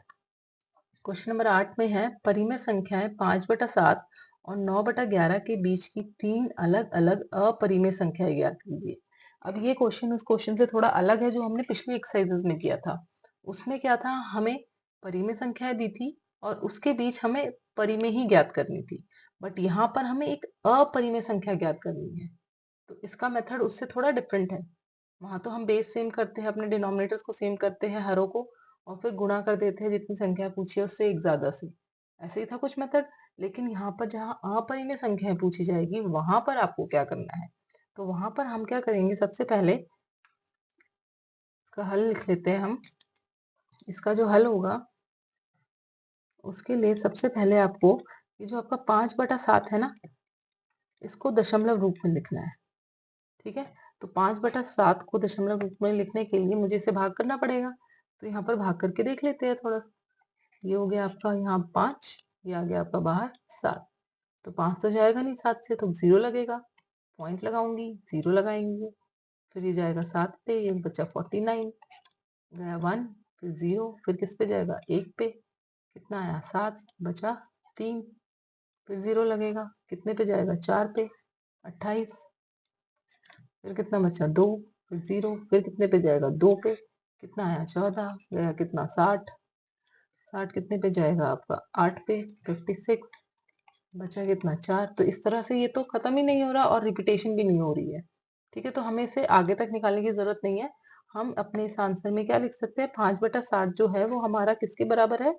क्वेश्चन नंबर 8 में है, परिमेय संख्याएं 5/7 और 9/11 के बीच की 3 अलग अलग अपरिमेय संख्याएं ज्ञात कीजिए। अब ये क्वेश्चन उस क्वेश्चन से थोड़ा अलग है जो हमने पिछली एक्सरसाइजेस में किया था। उसमें क्या था, हमें परिमेय संख्याएं दी थी और उसके बीच हमें परिमेय ही ज्ञात करनी थी। बट यहाँ पर हमें एक अपरिमेय संख्या ज्ञात करनी है। तो इसका मेथड उससे थोड़ा डिफरेंट है। वहां तो हम बेस सेम करते हैं, अपने डिनोमिनेटर्स को सेम करते हैं हरों को, और फिर गुणा कर देते हैं जितनी संख्या पूछी है उससे एक ज्यादा से। ऐसे ही था कुछ मेथड। लेकिन यहाँ पर जहाँ अपरिमेय संख्याएं पूछी जाएगी वहां पर आपको क्या करना है, तो वहां पर हम क्या करेंगे, सबसे पहले इसका हल लिख लेते हैं हम। इसका जो हल होगा उसके लिए सबसे पहले आपको ये जो आपका 5/7 है ना, इसको दशमलव रूप में लिखना है। ठीक है। तो 5/7 को दशमलव रूप में लिखने के लिए मुझे इसे भाग करना पड़ेगा। तो यहाँ पर भाग करके देख लेते हैं थोड़ा सा। ये हो गया आपका यहाँ 5, ये आ गया आपका बाहर 7। तो 5 तो जाएगा नहीं 7 से, तो 0 लगेगा। पॉइंट लगाऊंगी, 0 लगाएंगे, फिर ये जाएगा 7 पे, ये बचा 49, गया 1, फिर 0, फिर किस पे जाएगा 1 पे, कितना आया 7, बचा 3, फिर 0 लगेगा, कितने पे जाएगा 4 पे, 28, फिर कितना बचा 2, फिर 0, फिर कितने पे जाएगा 2 पे, कितना आया 14, गया कितना 60, 60 कितने पे जाएगा आपका 8 पे, 56 बचा कितना 4। तो इस तरह से ये तो खत्म ही नहीं हो रहा और रिपीटेशन भी नहीं हो रही है। ठीक है, तो हमें इसे आगे तक निकालने की जरूरत नहीं है। हम अपने इस आंसर में क्या लिख सकते हैं, 5/60 जो है वो हमारा किसके बराबर है,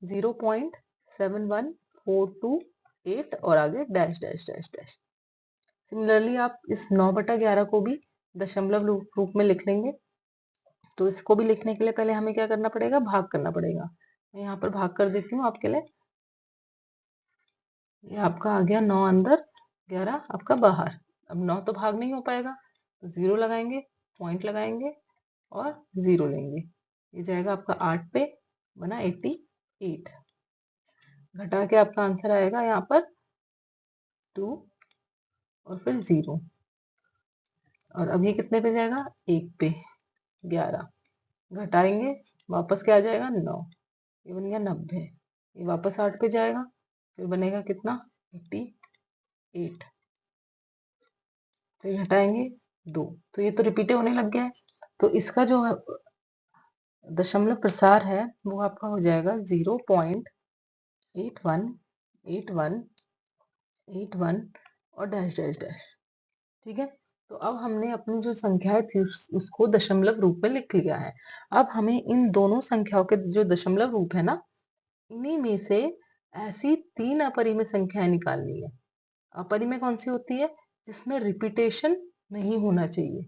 0.71428 और आगे dash dash dash dash. Similarly आप इस 9/11 को भी दशमलव रूप में लिख लेंगे। तो इसको भी लिखने के लिए पहले हमें क्या करना पड़ेगा, भाग करना पड़ेगा। मैं यहाँ पर भाग कर देती हूँ आपके लिए। ये आपका आ गया 9 अंदर, 11 आपका बाहर। अब 9 तो भाग नहीं हो पाएगा, तो 0 लगाएंगे, पॉइंट लगाएंगे और 0 लेंगे। ये जाएगा आपका 8 पे, बना 88। घटा के आपका आंसर आएगा यहाँ पर 2 और फिर 0। और अब ये कितने पे जाएगा, 1 पे, 11। घटाएंगे, वापस क्या आ जाएगा 9, ये बन गया 90। ये वापस 8 पे जाएगा, फिर बनेगा कितना 88। फिर घटाएंगे 2, तो ये तो रिपीट होने लग गया है। तो इसका जो दशमलव प्रसार है वो आपका हो जाएगा 0.818181 और डैश डैश डैश। ठीक है, तो अब हमने अपनी जो संख्याएं थी उसको दशमलव रूप में लिख लिया है। अब हमें इन दोनों संख्याओं के जो दशमलव रूप है ना, इन्हीं में से ऐसी 3 अपरिमेय संख्याएं निकालनी है। अपरिमेय कौन सी होती है, जिसमें रिपीटेशन नहीं होना चाहिए।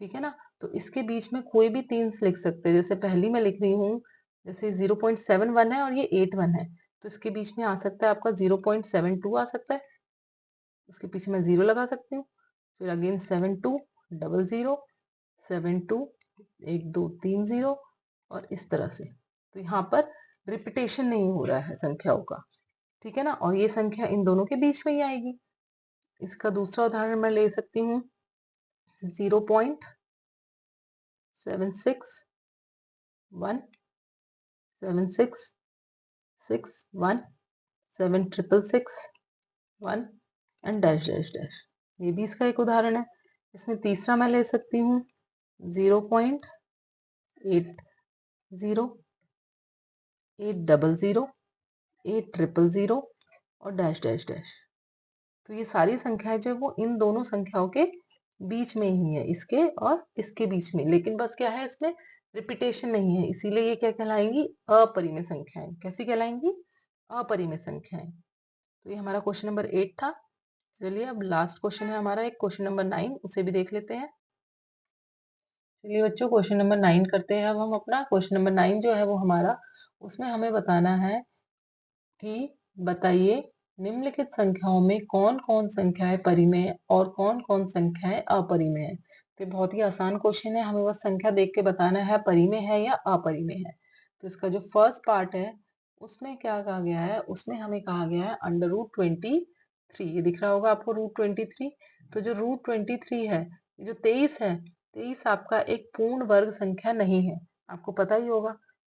ठीक है ना, तो इसके बीच में कोई भी 3 लिख सकते हैं। जैसे पहली मैं लिख रही हूँ, जैसे 0.71 है और ये 81 है, तो इसके बीच में आ सकता है आपका 0.72 आ सकता है। उसके पीछे मैं 0 लगा सकती हूँ। फिर अगेन 72 डबल 0 72 1 2 3 0 और इस तरह से। तो यहाँ पर रिपीटेशन नहीं हो रहा है संख्याओं का। ठीक है ना, और ये संख्या इन दोनों के बीच में ही आएगी। इसका दूसरा उदाहरण मैं ले सकती हूँ 0.761766176617 एंड डैश डैश डैश। ये भी इसका एक उदाहरण है। इसमें तीसरा मैं ले सकती हूँ 0.808008000 और डैश डैश डैश। तो ये सारी संख्याएं जो है वो इन दोनों संख्याओं के बीच में ही है, इसके और इसके बीच में। लेकिन बस क्या है, इसमें रिपीटेशन नहीं है, इसीलिए ये क्या कहलाएंगी, अपरिमेय संख्याएं। कैसी कहलाएंगी, अपरिमेय संख्याएं। तो ये हमारा क्वेश्चन नंबर 8 था। चलिए अब लास्ट क्वेश्चन है हमारा एक क्वेश्चन नंबर 9, उसे भी देख लेते हैं। चलिए बच्चों, क्वेश्चन नंबर 9 करते हैं अब हम अपना। क्वेश्चन नंबर 9 जो है वो हमारा, उसमें हमें बताना है कि बताइए निम्नलिखित संख्याओं में कौन कौन संख्याएं परिमेय और कौन कौन संख्याएं अपरिमेय है। तो बहुत ही आसान क्वेश्चन है, हमें बस संख्या देख के बताना है परिमेय है या अपरिमेय है। तो इसका जो फर्स्ट पार्ट है उसमें क्या कहा गया है, उसमें हमें कहा गया है √23। ये दिख रहा होगा आपको √23। तो जो √23 है, जो 23 है, 23 आपका एक पूर्ण वर्ग संख्या नहीं है। आपको पता ही होगा,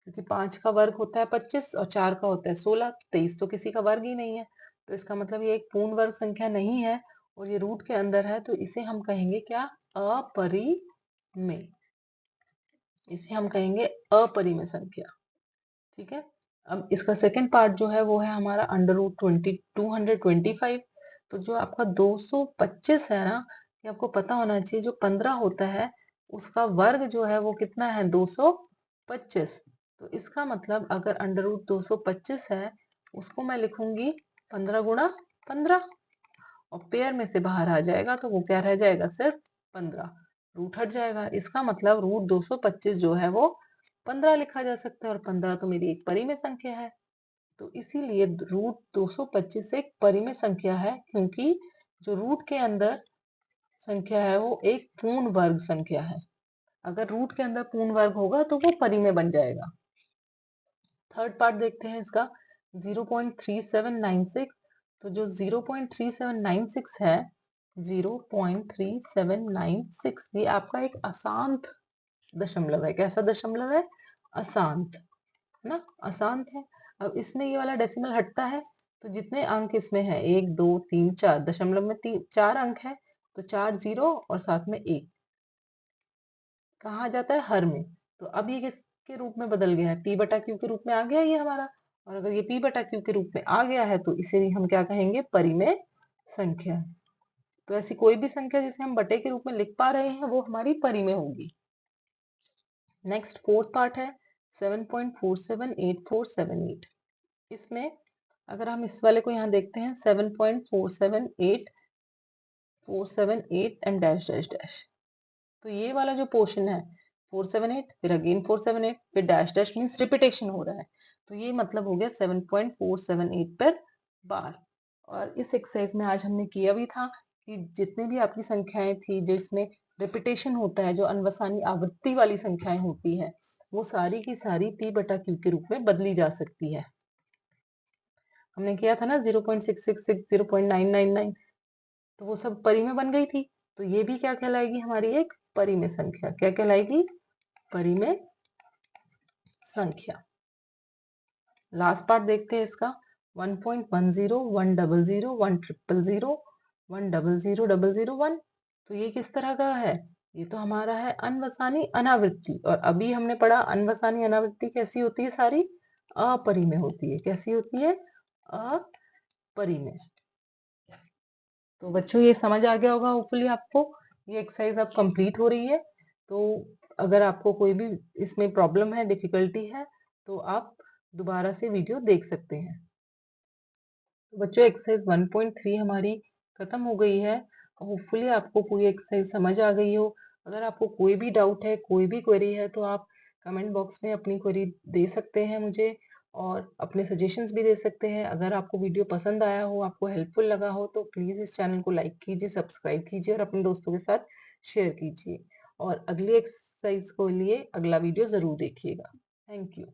क्योंकि 5 का वर्ग होता है 25 और 4 का होता है 16। 23 तो किसी का वर्ग ही नहीं है, तो इसका मतलब ये एक पूर्ण वर्ग संख्या नहीं है और ये रूट के अंदर है। तो इसे हम कहेंगे क्या, अपरिमेय। इसे हम कहेंगे अपरिमेय संख्या। ठीक है, अब इसका सेकंड पार्ट जो है वो है हमारा √225। तो जो आपका 225 है ना, ये आपको पता होना चाहिए, जो 15 होता है उसका वर्ग जो है वो कितना है, 225। तो इसका मतलब अगर √225 है, उसको मैं लिखूंगी 15 गुणा 15 और पेयर में से बाहर आ जाएगा तो वो क्या रह जाएगा, सिर्फ 15। रूट हट जाएगा, इसका मतलब √225 जो है वो 15 लिखा जा सकता है और 15 तो मेरी एक परिमेय संख्या है। तो इसीलिए √225 एक परिमेय संख्या है, क्योंकि जो रूट के अंदर संख्या है वो एक पूर्ण वर्ग संख्या है। अगर रूट के अंदर पूर्ण वर्ग होगा तो वो परिमेय बन जाएगा। थर्ड पार्ट देखते हैं इसका 0.3796। तो जो 0.3796 है, 0.3796 ये आपका एक अशांत दशमलव है। कैसा दशमलव है, अशांत ना, अशांत है। अब इसमें ये वाला डेसिमल हटता है, तो जितने अंक इसमें है 1 2 3 4, दशमलव में 4 अंक है, तो 4 0 और साथ में 1 कहाँ आ जाता है, हर में। तो अब ये के रूप में बदल गया है, p बटा q के रूप में आ गया ये हमारा। और अगर ये p बटा q के रूप में आ गया है तो इसे हम क्या कहेंगे, परिमेय संख्या। तो ऐसी कोई भी संख्या जिसे हम बटे के रूप में लिख पा रहे हैं वो हमारी परिमेय होगी। नेक्स्ट फोर्थ पार्ट है 7.478478। इसमें अगर हम इस वाले को यहाँ देखते हैं 7.478478 एंड डैश डैश डैश, तो ये वाला जो पोर्शन है 478 फिर अगेन 478 फिर डैश डैश मीन्स रिपीटेशन हो रहा है, तो ये मतलब हो गया 7.478 पर बार। और इस एक्सरसाइज में आज हमने किया भी था कि जितने भी आपकी संख्याएं थी जिसमें रिपीटेशन होता है, जो अनवसानी आवृत्ति वाली संख्याएं होती है, वो सारी की सारी p बटा q के रूप में बदली जा सकती है। हमने किया था ना 0.666, 0.999, तो वो सब परिमेय बन गई थी। तो ये भी क्या कहलाएगी, हमारी एक परिमेय संख्या। क्या कहलाएगी, परिमेय संख्या। लास्ट पार्ट देखते हैं इसका 1.10, 100, 100, 100, 100, तो ये किस तरह का है, ये तो हमारा है अनवसानी अनावृत्ति। और अभी हमने पढ़ा अनवसानी अनावृत्ति कैसी होती है, सारी अपरिमेय होती है। कैसी होती है, अपरिमेय। तो बच्चों ये समझ आ गया होगा होपफुली आपको। ये एक्सरसाइज अब कंप्लीट हो रही है, तो अगर आपको कोई भी इसमें प्रॉब्लम है, डिफिकल्टी है, तो आप दोबारा से वीडियो देख सकते हैं। तो बच्चों एक्सरसाइज 1.3 हमारी खत्म हो गई है। होपफुली आपको पूरी एक्सरसाइज समझ आ गई हो। अगर आपको कोई भी डाउट है, कोई भी क्वेरी है, तो आप कमेंट बॉक्स में अपनी क्वेरी दे सकते हैं मुझे, और अपने सजेशंस भी दे सकते हैं। अगर आपको वीडियो पसंद आया हो, आपको हेल्पफुल लगा हो, तो प्लीज इस चैनल को लाइक कीजिए, सब्सक्राइब कीजिए और अपने दोस्तों के साथ शेयर कीजिए। और अगली एक्सरसाइज को लिए अगला वीडियो जरूर देखिएगा। Thank you.